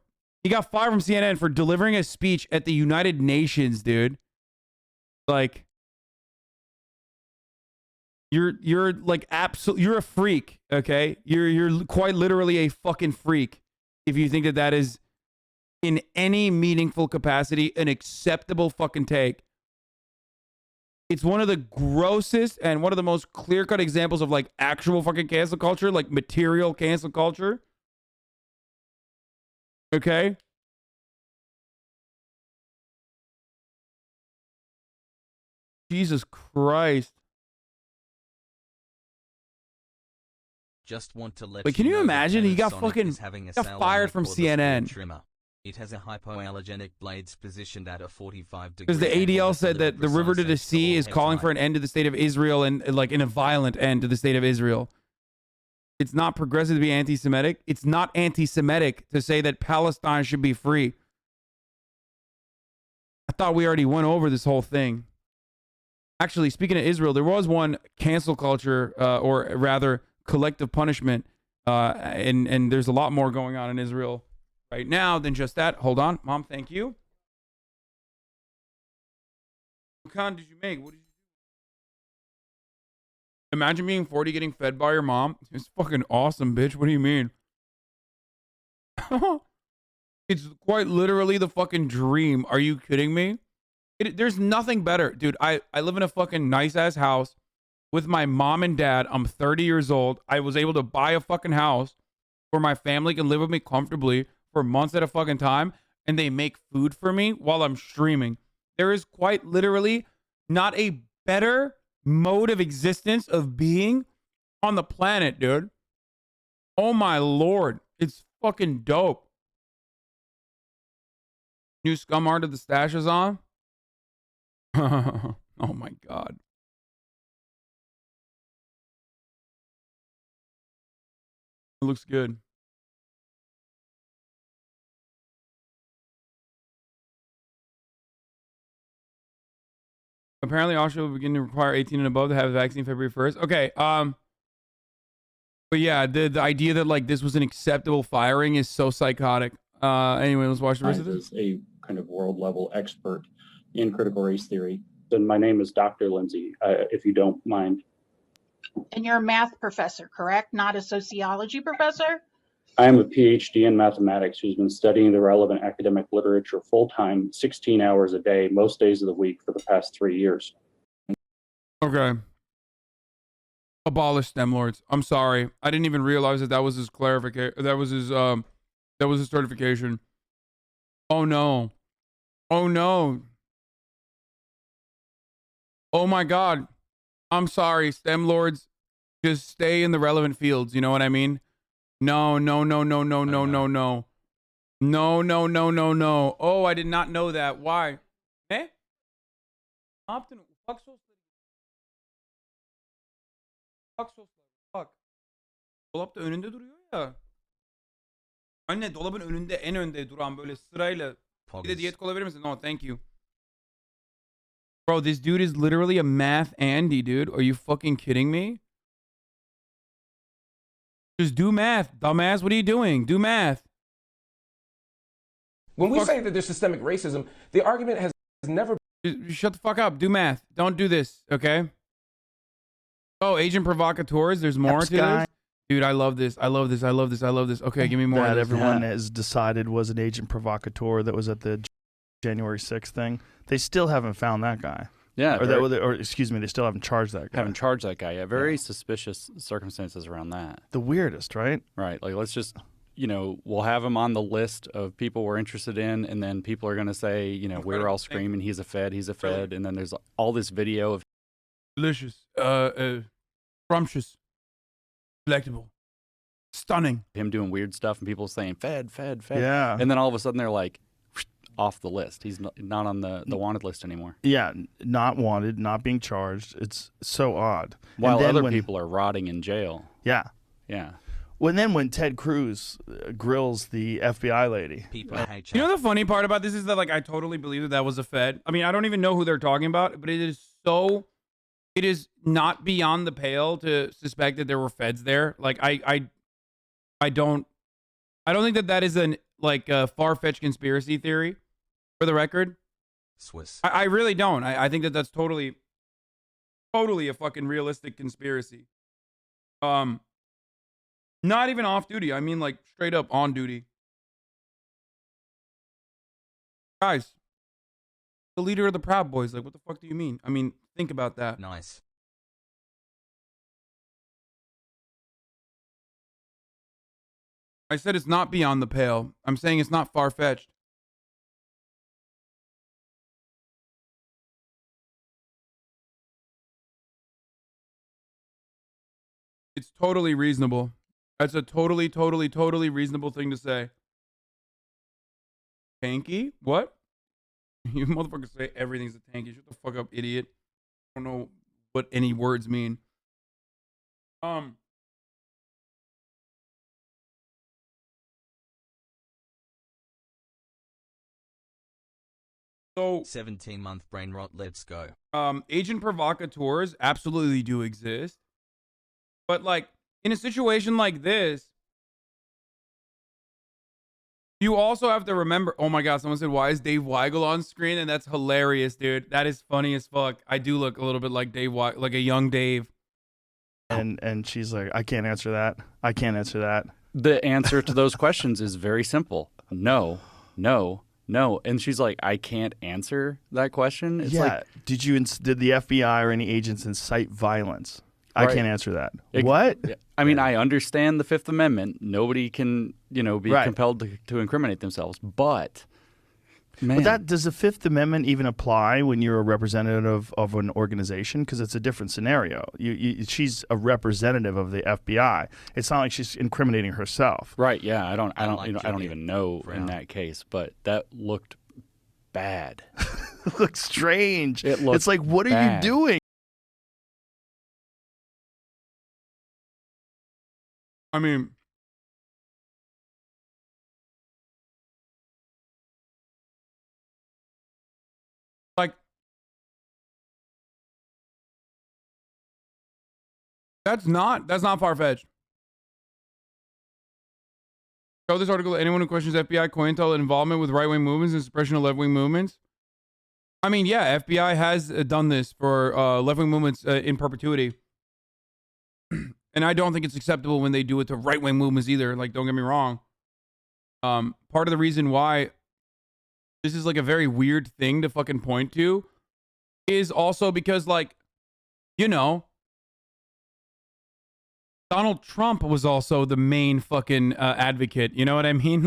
CNN for delivering a speech at the United Nations, dude. Like, you're like you're a freak, okay? You're quite literally a fucking freak if you think that is in any meaningful capacity an acceptable fucking take. It's one of the grossest and one of the most clear-cut examples of like actual fucking cancel culture, like material cancel culture. Okay? Jesus Christ. Just want to let Wait, can you imagine? He got fucking fired from CNN. Trimmer. It has a hypoallergenic blades positioned at a 45 degree. Because the ADL said that the river to the sea is calling for an end to the state of Israel and like in a violent end to the state of Israel. It's not progressive to be anti-Semitic. It's not anti-Semitic to say that Palestine should be free. I thought we already went over this whole thing. Actually, speaking of Israel, there was one cancel culture, or rather collective punishment, and there's a lot more going on in Israel right now than just that. Hold on, Mom. Thank you. What kind did you make? What did you do? Imagine being 40, getting fed by your mom. It's fucking awesome, bitch. What do you mean? It's quite literally the fucking dream. Are you kidding me? There's nothing better, dude. I live in a fucking nice ass house with my mom and dad. I'm 30 years old. I was able to buy a fucking house where my family can live with me comfortably for months at a fucking time, and they make food for me while I'm streaming. There is quite literally not a better mode of existence of being on the planet, dude. Oh my lord. It's fucking dope. New scum art of the stash is on. Oh my god. It looks good. Apparently, Austria will begin to require 18 and above to have a vaccine February 1st. Okay, but yeah, the idea that like this was an acceptable firing is so psychotic. Anyway, let's watch the rest of this. A kind of world level expert in critical race theory. And my name is Dr. Lindsay, if you don't mind. And you're a math professor, correct? Not a sociology professor? I am a PhD in mathematics who's been studying the relevant academic literature full-time, 16 hours a day, most days of the week for the past 3 years. Okay. Abolish STEM lords. I'm sorry. I didn't even realize that was his clarification. That was his certification. Oh no. Oh no. Oh my god. I'm sorry. STEM lords, just stay in the relevant fields. You know what I mean? No. No. No. Oh, I did not know that. Why? Eh? Bak. Dolapta önünde duruyor ya. Anne dolabın önünde en önde duran böyle sırayla. Bir de diyet kola verir misin? No, thank you. Bro, this dude is literally a math Andy, dude. Are you fucking kidding me? Just do math, dumbass. What are you doing? Do math. When we say that there's systemic racism, the argument has never... Shut the fuck up. Do math. Don't do this, okay? Oh, agent provocateurs. There's more to this. Dude, I love this. I love this. Okay, give me more. That everyone has decided was an agent provocateur that was at the January 6th thing. They still haven't found that guy. Yeah. Or excuse me, they still haven't charged that guy. Haven't charged that guy yet. Very suspicious circumstances around that. The weirdest, right? Right. Like, let's just, we'll have him on the list of people we're interested in, and then people are going to say, we're all screaming, he's a Fed, and then there's all this video of delicious, scrumptious, delectable, stunning. Him doing weird stuff and people saying Fed. Yeah. And then all of a sudden they're like, off the list. He's not on the wanted list anymore. Yeah, not wanted, not being charged. It's so odd. While other people are rotting in jail. Yeah. Yeah. When Ted Cruz grills the FBI lady. People hate you know the funny part about this is that I totally believe that was a Fed. I mean, I don't even know who they're talking about, but it is not beyond the pale to suspect that there were Feds there. I don't think that is a far-fetched conspiracy theory, for the record. Swiss. I really don't. I think that that's totally a fucking realistic conspiracy. Not even off duty. I mean, straight up on duty. Guys, the leader of the Proud Boys. What the fuck do you mean? I mean, think about that. Nice. I said it's not beyond the pale. I'm saying it's not far-fetched. It's totally reasonable. That's a totally reasonable thing to say. Tanky? What? You motherfuckers say everything's a tanky. Shut the fuck up, idiot. I don't know what any words mean. So 17-month brain rot, let's go. Agent provocateurs absolutely do exist. But in a situation like this, you also have to remember, oh my God, someone said, why is Dave Weigel on screen? And that's hilarious, dude. That is funny as fuck. I do look a little bit like Dave Weigel, like a young Dave. And she's like, I can't answer that. I can't answer that. The answer to those questions is very simple. No. And she's like, I can't answer that question. It's did the FBI or any agents incite violence? I can't answer that. What? I mean, I understand the Fifth Amendment. Nobody can, be compelled to incriminate themselves. But, man. But does the Fifth Amendment even apply when you're a representative of an organization? Because it's a different scenario. She's a representative of the FBI. It's not like she's incriminating herself. Right? Yeah. I don't even know in that case. But that looked bad. It looked strange. It's like, what are you doing? I mean, that's not far-fetched. Show this article to anyone who questions FBI COINTEL involvement with right-wing movements and suppression of left-wing movements. I mean, yeah, FBI has done this for left-wing movements in perpetuity. And I don't think it's acceptable when they do it to right-wing movements either. Don't get me wrong. Part of the reason why this is a very weird thing to fucking point to is also because Donald Trump was also the main fucking advocate. You know what I mean?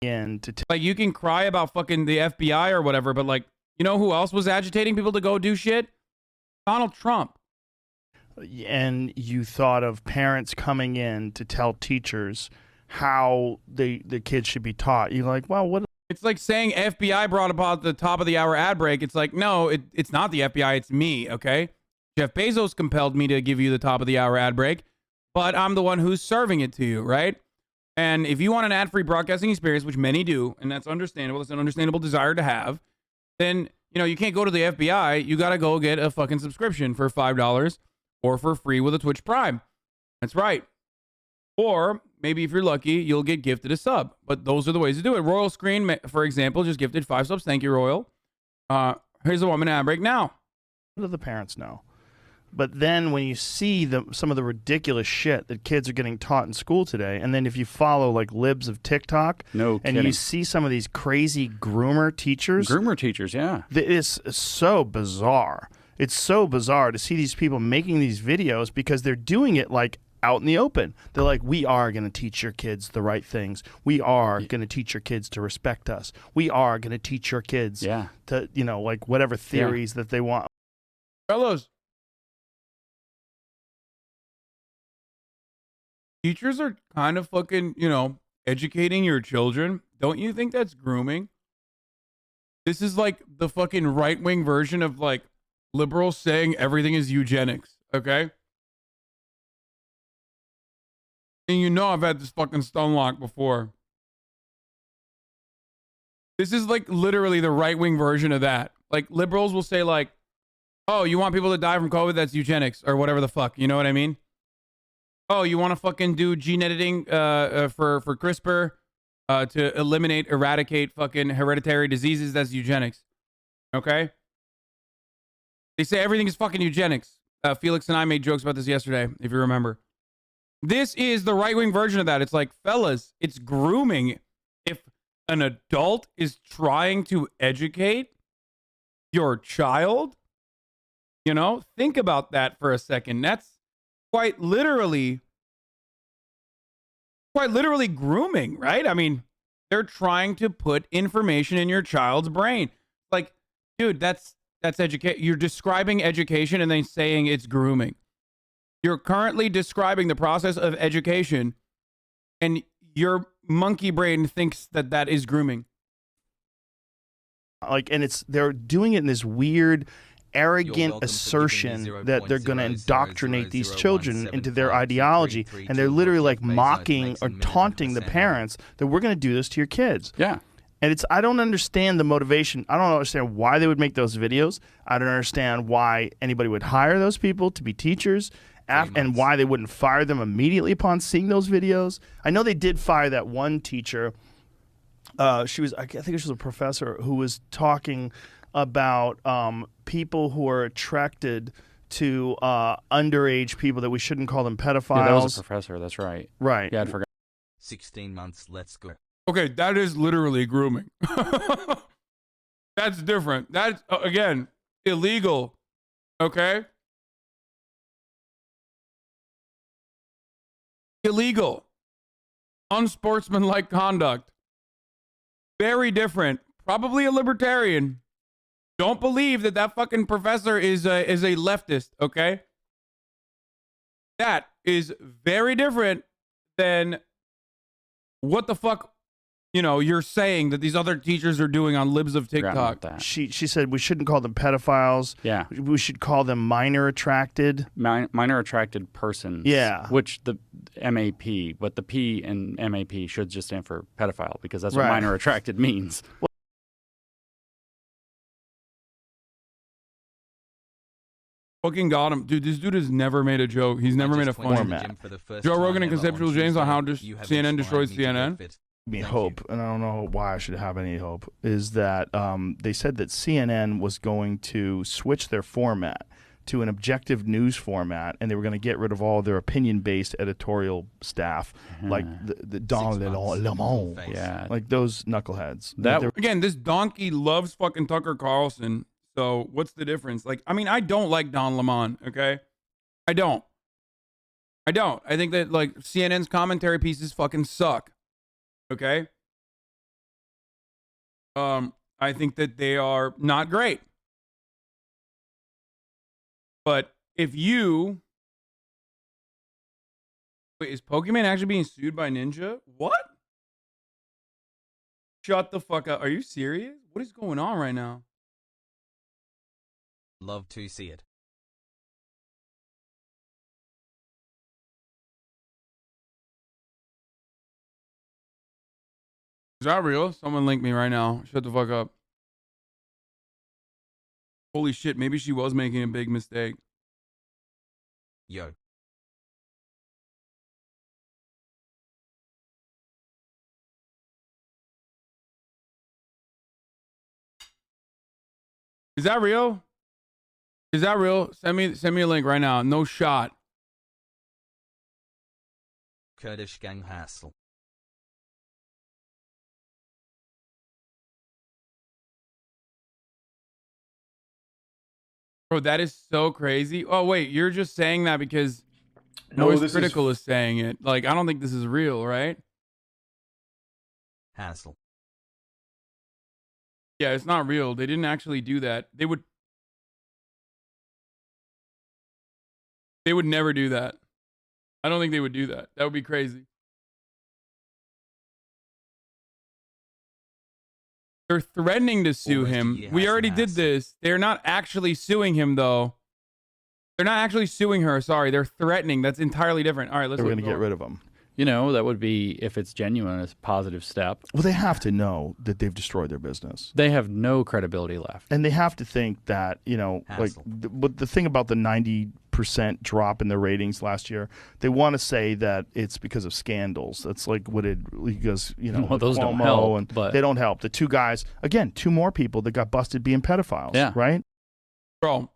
You can cry about fucking the FBI or whatever, but you know who else was agitating people to go do shit? Donald Trump. And you thought of parents coming in to tell teachers how the kids should be taught. You're like, well, what? It's like saying FBI brought about the top of the hour ad break. It's like, no, it's not the FBI. It's me. Okay. Jeff Bezos compelled me to give you the top of the hour ad break, but I'm the one who's serving it to you. Right. And if you want an ad-free broadcasting experience, which many do, and that's understandable, it's an understandable desire to have, then, you can't go to the FBI. You got to go get a fucking subscription for $5 or for free with a Twitch Prime. That's right. Or maybe if you're lucky, you'll get gifted a sub. But those are the ways to do it. Royal Screen, for example, just gifted 5 subs. Thank you, Royal. Here's a woman ad break now. What do the parents know? But then when you see some of the ridiculous shit that kids are getting taught in school today, and then if you follow like libs of TikTok, and you see some of these crazy groomer teachers. Yeah. It's so bizarre. It's so bizarre to see these people making these videos because they're doing it like out in the open. They're like, we are going to teach your kids the right things. We are going to teach your kids to respect us. We are going to teach your kids to, you know, like whatever theories that they want. Fellows, teachers are kind of fucking, you know, educating your children. Don't you think that's grooming? This is like the fucking right-wing version of like liberals saying everything is eugenics, okay? And you know I've had this fucking stunlock before. This is like literally the right-wing version of that. Like liberals will say like, oh, you want people to die from COVID? That's eugenics or whatever the fuck. You know what I mean? Oh, you want to fucking do gene editing for CRISPR to eradicate fucking hereditary diseases? That's eugenics. Okay? They say everything is fucking eugenics. Felix and I made jokes about this yesterday, if you remember. This is the right-wing version of that. It's like, fellas, it's grooming. If an adult is trying to educate your child, you know, think about that for a second. That's quite literally grooming, right? I mean, they're trying to put information in your child's brain. Like, dude, that's education. You're describing education and then saying it's grooming. You're currently describing the process of education, and your monkey brain thinks that that is grooming. Like, and they're doing it in this weird, arrogant assertion that they're going to indoctrinate these children into their ideology, and they're literally like mocking or taunting the parents that we're going to do this to your kids. Yeah. And I don't understand the motivation. I don't understand why they would make those videos. I don't understand why anybody would hire those people to be teachers, and why they wouldn't fire them immediately upon seeing those videos. I know they did fire that one teacher. I think she was a professor who was talking about people who are attracted to underage people, that we shouldn't call them pedophiles. Yeah, that was a professor. That's right. Right. Yeah, I'd forgot. 16 months, let's go. Okay, that is literally grooming. That's different. That's, again, illegal. Okay? Illegal. Unsportsmanlike conduct. Very different. Probably a libertarian. Don't believe that fucking professor is a leftist, okay? That is very different than what the fuck, you know, you're saying that these other teachers are doing on libs of TikTok. She said we shouldn't call them pedophiles. Yeah. We should call them minor attracted. Minor attracted persons. Yeah. Which the MAP, but the P in MAP should just stand for pedophile, because that's what minor attracted means. Fucking got him. Dude, this dude has never made a joke. He's never made a funny. Joe Rogan and Conceptual James on how CNN destroyed CNN. Me hope, and I don't know why I should have any hope, is that they said that CNN was going to switch their format to an objective news format, and they were going to get rid of all their opinion-based editorial staff, like the Don Le Monde, like those knuckleheads. Again, this donkey loves fucking Tucker Carlson. So what's the difference? Like, I mean, I don't like Don Lemon, okay? I don't. I think that, like, CNN's commentary pieces fucking suck, okay? I think that they are not great. But if you... Wait, is Pokemon actually being sued by Ninja? What? Shut the fuck up. Are you serious? What is going on right now? Love to see it. Is that real? Someone link me right now. Shut the fuck up. Holy shit, maybe she was making a big mistake. Yo. Is that real? Is that real? Send me a link right now. No shot. Kurdish gang hassle. Bro, that is so crazy. Oh wait, you're just saying that because No, Noise this Critical is saying it. Like, I don't think this is real, right? Hassle. Yeah, it's not real. They didn't actually do that. They would never do that. I don't think they would do that. That would be crazy. They're threatening to sue him. We already did this. They're not actually suing him, though. They're not actually suing her. Sorry, they're threatening. That's entirely different. All right, let's. They're going to get rid of him. You know, that would be, if it's genuine, a positive step. Well, they have to know that they've destroyed their business. They have no credibility left. And they have to think that, you know, Hassle. but the thing about the 90% drop in their ratings last year, they want to say that it's because of scandals. That's like what it, because, you know, Well, those don't Cuomo, help, and but they don't help. The two guys, again, two more people that got busted being pedophiles, Yeah. right? Bro.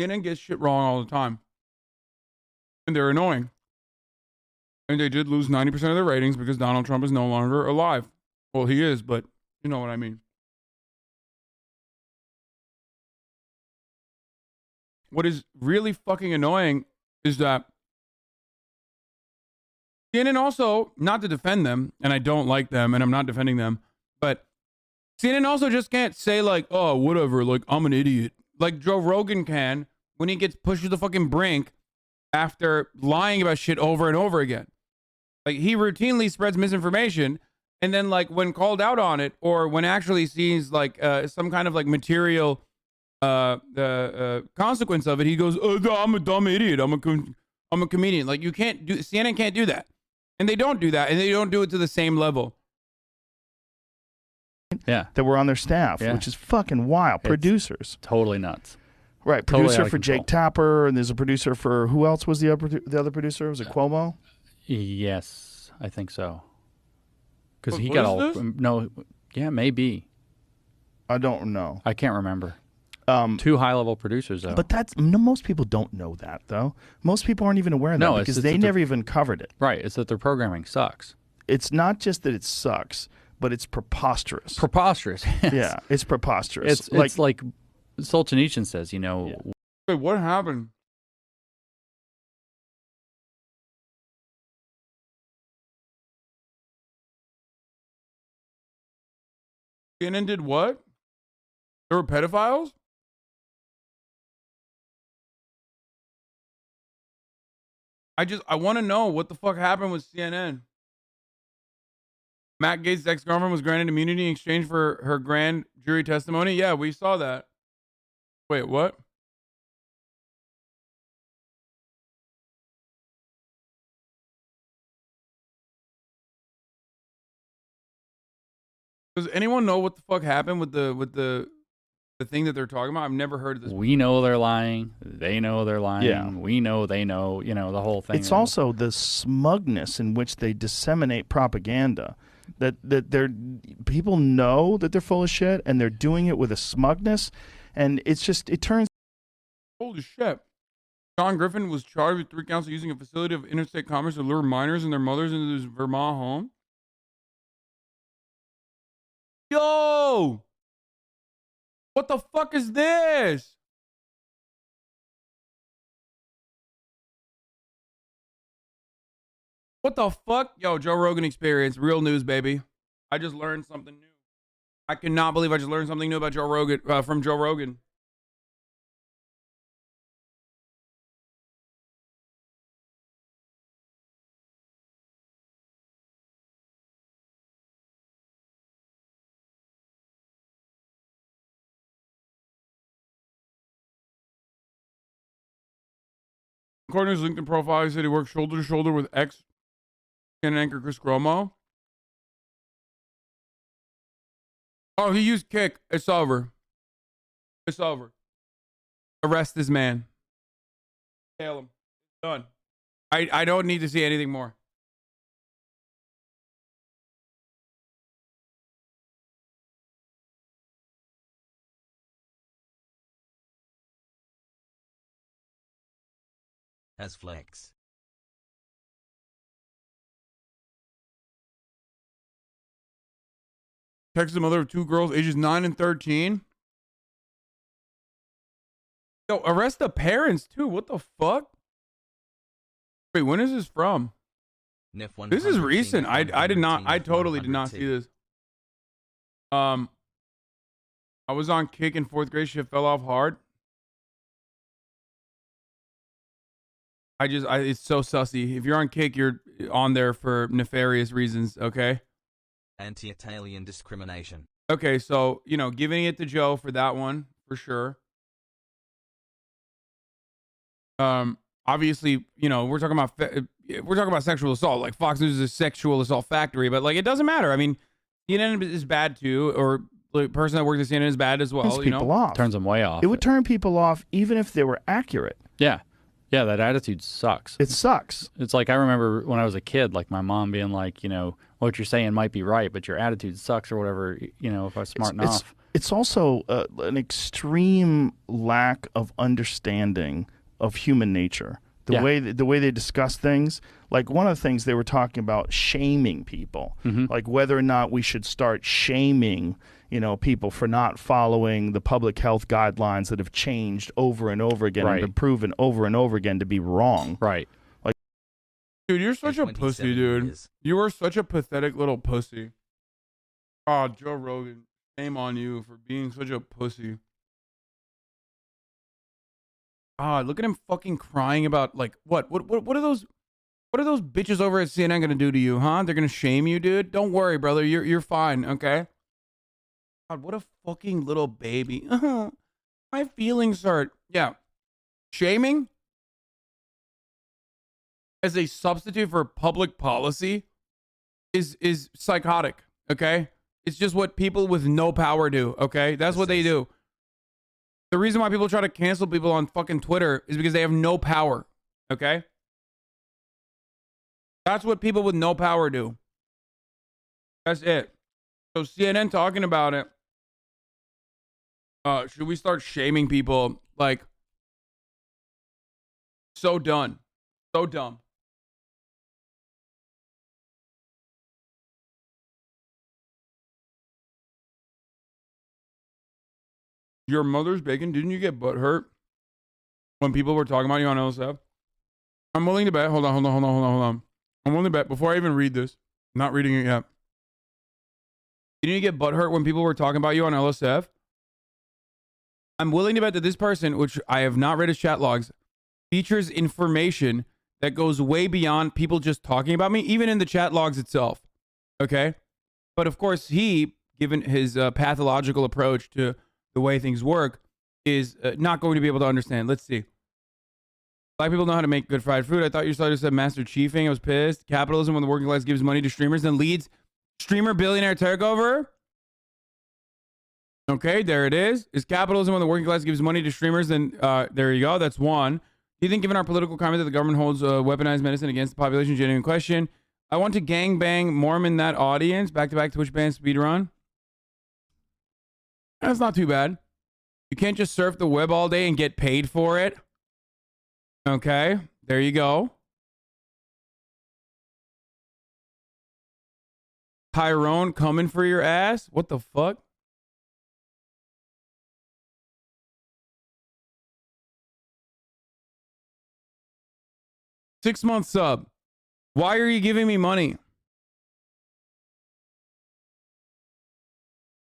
CNN gets shit wrong all the time. And they're annoying. And they did lose 90% of their ratings because Donald Trump is no longer alive. Well, he is, but you know what I mean. What is really fucking annoying is that CNN also, not to defend them, and I don't like them, and I'm not defending them, but CNN also just can't say like, oh, whatever, like, I'm an idiot. Like Joe Rogan can when he gets pushed to the fucking brink after lying about shit over and over again. Like, he routinely spreads misinformation, and then like when called out on it, or when actually sees like some kind of like material consequence of it, he goes, oh, I'm a dumb idiot. I'm a comedian. Like, you can't do, CNN can't do that. And they don't do that, and they don't do it to the same level. Yeah. That were on their staff, Yeah. which is fucking wild. It's Producers. totally nuts. Right. Totally Producer out of for control. Jake Tapper, and there's a producer for, who else was the other producer? Was it Cuomo? Yes, I think so. Because he What got is all, this? no, yeah, maybe. I don't know. I can't remember. Two high-level producers, though. But that's, no, most people don't know that, though. Most people aren't even aware of that No, it's because just they that never even covered it. Right, it's that their programming sucks. It's not just that it sucks, but it's preposterous. Preposterous. Yes. Yeah, it's preposterous. It's like Solzhenitsyn says, you know. Yeah. Wait, what happened? CNN did what? There were pedophiles? I want to know what the fuck happened with CNN. Matt Gaetz' ex-girlfriend was granted immunity in exchange for her grand jury testimony. Yeah, we saw that. Wait, what? Does anyone know what the fuck happened with the thing that they're talking about? I've never heard of this. We know they're lying. They know they're lying. Yeah. We know they know, you know, the whole thing. It's also the smugness in which they disseminate propaganda. That they're, people know that they're full of shit, and they're doing it with a smugness, and it's just, it turns. Holy shit. John Griffin was charged with 3 counts of using a facility of interstate commerce to lure minors and their mothers into his Vermont home. Yo! What the fuck is this? What the fuck? Yo, Joe Rogan Experience. Real news, baby. I just learned something new. I cannot believe I just learned something new about Joe Rogan, from Joe Rogan. According to his LinkedIn profile, he said he worked shoulder to shoulder with ex-CNN anchor Chris Cuomo. Oh, he used kick. It's over. It's over. Arrest this man. Tail him. Done. I don't need to see anything more. As flex. Texted the mother of 2 girls, ages 9 and 13. Yo, arrest the parents too. What the fuck? Wait, when is this from? This is recent. I totally did not see this. I was on Kick in 4th grade. Shit fell off hard. It's so sussy. If you're on Kick, you're on there for nefarious reasons, okay? Anti-Italian discrimination. Okay, so, you know, giving it to Joe for that one, for sure. Obviously, you know, we're talking about sexual assault. Like, Fox News is a sexual assault factory, but, like, it doesn't matter. I mean, CNN is bad, too, or the person that works at CNN is bad as well, Turns you know? people off. Turns them way off. It would turn people off even if they were accurate. Yeah. Yeah, that attitude sucks. It sucks. It's like I remember when I was a kid, like my mom being like, you know, what you're saying might be right, but your attitude sucks or whatever, you know, if I was smart enough. It's also an extreme lack of understanding of human nature. The way they discuss things. Like one of the things they were talking about, shaming people. Like whether or not we should start shaming, you know, people for not following the public health guidelines that have changed over and over again and been proven over and over again to be wrong. Right. Like, dude, you're such a pussy, dude. You are such a pathetic little pussy. Oh, Joe Rogan, shame on you for being such a pussy. Ah, look at him fucking crying about like what are those bitches over at CNN gonna do to you, huh? They're gonna shame you, dude. Don't worry, brother. You're fine, okay? God, what a fucking little baby. My feelings hurt. Yeah. Shaming as a substitute for public policy is psychotic, okay? It's just what people with no power do, okay? That's what they do. The reason why people try to cancel people on fucking Twitter is because they have no power, okay? That's what people with no power do. That's it. So CNN talking about it. Should we start shaming people? Like, so done. So dumb. Your mother's bacon, didn't you get butthurt when people were talking about you on LSF? I'm willing to bet. Hold on. I'm willing to bet before I even read this. I'm not reading it yet. Didn't you get butthurt when people were talking about you on LSF? I'm willing to bet that this person, which I have not read his chat logs, features information that goes way beyond people just talking about me, even in the chat logs itself. Okay? But of course, he, given his pathological approach to the way things work, is not going to be able to understand. Let's see. Black people know how to make good fried food. I thought you started to say Master Chiefing. I was pissed. Capitalism, when the working class gives money to streamers, then leads streamer billionaire takeover. Okay, there it is. Is capitalism when the working class gives money to streamers? Then there you go. That's one. Do you think, given our political climate, that the government holds weaponized medicine against the population? Genuine question. I want to gangbang Mormon that audience. Back-to-back Twitch ban speedrun. That's not too bad. You can't just surf the web all day and get paid for it. Okay, there you go. Tyrone coming for your ass? What the fuck? Six-month sub. Why are you giving me money?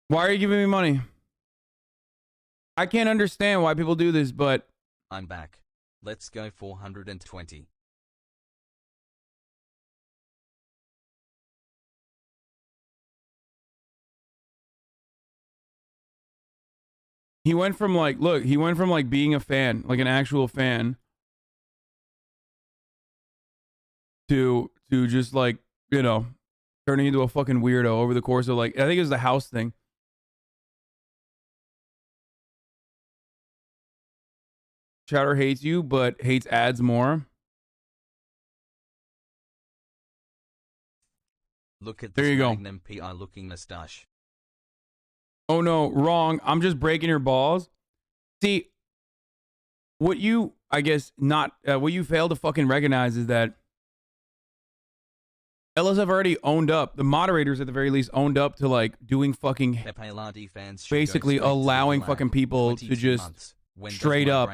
Why are you giving me money? I can't understand why people do this, but... I'm back. Let's go 420. He went from like, look, he went from like being a fan, like an actual fan, to just like, you know, turning into a fucking weirdo over the course of like, I think it was the house thing. Chatter hates you, but hates ads more. Look at there this you go. Magnum PI looking mustache. Oh no, wrong. I'm just breaking your balls. See, what you, I guess, what you fail to fucking recognize is that LSF already owned up. The moderators, at the very least, owned up to like doing fucking, basically allowing fucking people to just straight up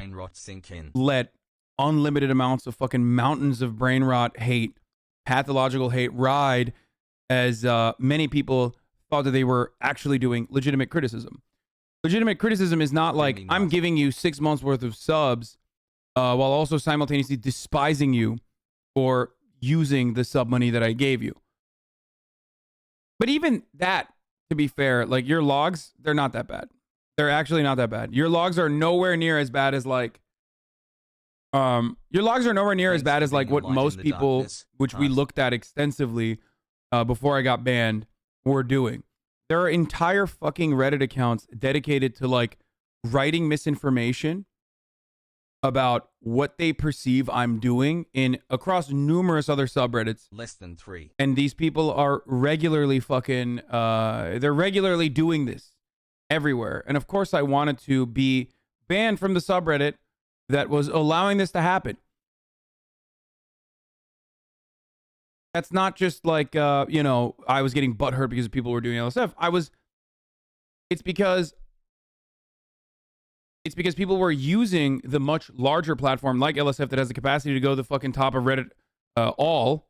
let unlimited amounts of fucking mountains of brain rot hate, pathological hate ride, as many people thought that they were actually doing legitimate criticism. Legitimate criticism is not like I'm giving you 6 months worth of subs while also simultaneously despising you for using the sub money that I gave you. But even that, to be fair, like your logs, they're not that bad. They're actually not that bad. Your logs are nowhere near as bad as like your logs are nowhere near as bad as like what most people, which we looked at extensively before I got banned, were doing. There are entire fucking Reddit accounts dedicated to like writing misinformation about what they perceive I'm doing across numerous other subreddits. Less than 3. And these people are regularly fucking, they're regularly doing this everywhere. And of course I wanted to be banned from the subreddit that was allowing this to happen. That's not just like, you know, I was getting butthurt because people were doing LSF. It's because people were using the much larger platform like LSF that has the capacity to go to the fucking top of Reddit all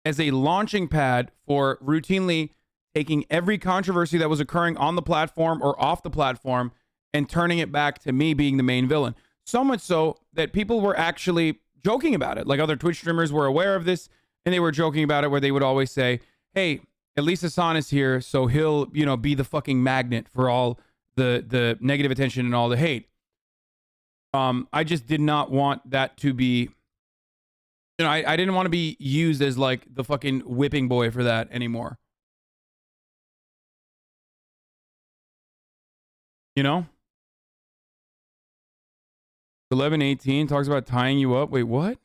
as a launching pad for routinely taking every controversy that was occurring on the platform or off the platform and turning it back to me being the main villain. So much so that people were actually joking about it. Like other Twitch streamers were aware of this and they were joking about it, where they would always say, hey, at least Hasan is here, so he'll, you know, be the fucking magnet for all the negative attention and all the hate. I just did not want that to be, you know, I didn't want to be used as like the fucking whipping boy for that anymore. You know? 1118 talks about tying you up. Wait, what?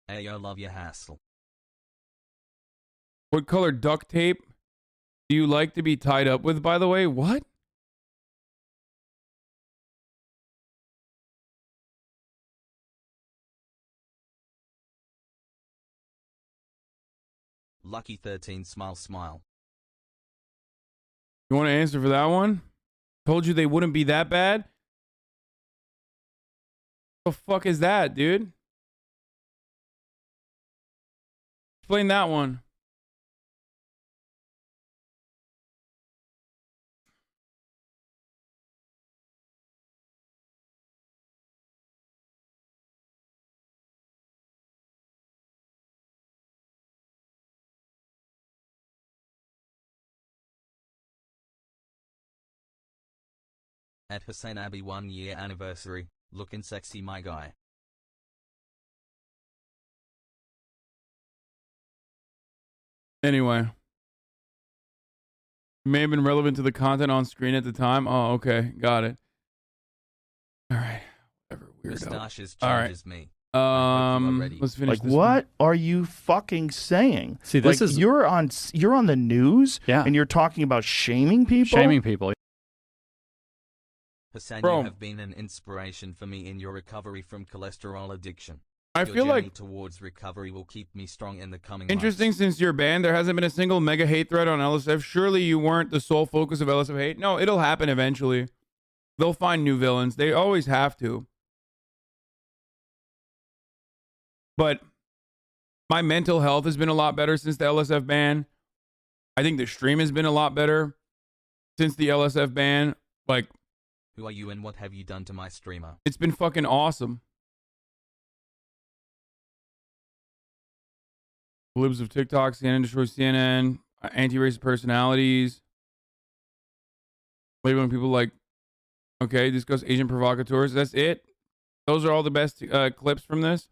Hey, I love your hassle. What color duct tape do you like to be tied up with, by the way? What? Lucky 13 smile smile. You want to answer for that one? Told you they wouldn't be that bad? What the fuck is that, dude? Explain that one. At Hasanabi 1 year anniversary, looking sexy my guy. Anyway. May have been relevant to the content on screen at the time. Oh, okay. Got it. All right. Whatever. Mustaches All right. changes me. Let's finish like, this what are you fucking saying? See, this like, is you're on the news, and you're talking about shaming people. Shaming people. Hasan, Bro. you have been an inspiration for me in your recovery from cholesterol addiction. I Your feel journey like towards recovery will keep me strong in the coming interesting months. since you're banned, there hasn't been a single mega hate thread on LSF. Surely you weren't the sole focus of LSF hate. No, it'll happen eventually. They'll find new villains. They always have to. But my mental health has been a lot better since the LSF ban. I think the stream has been a lot better since the LSF ban. Like, who are you and what have you done to my streamer? It's been fucking awesome. Libs of TikTok, CNN destroys CNN, anti-racist personalities. Labeling people like, okay, this goes Asian provocateurs. That's it. Those are all the best clips from this.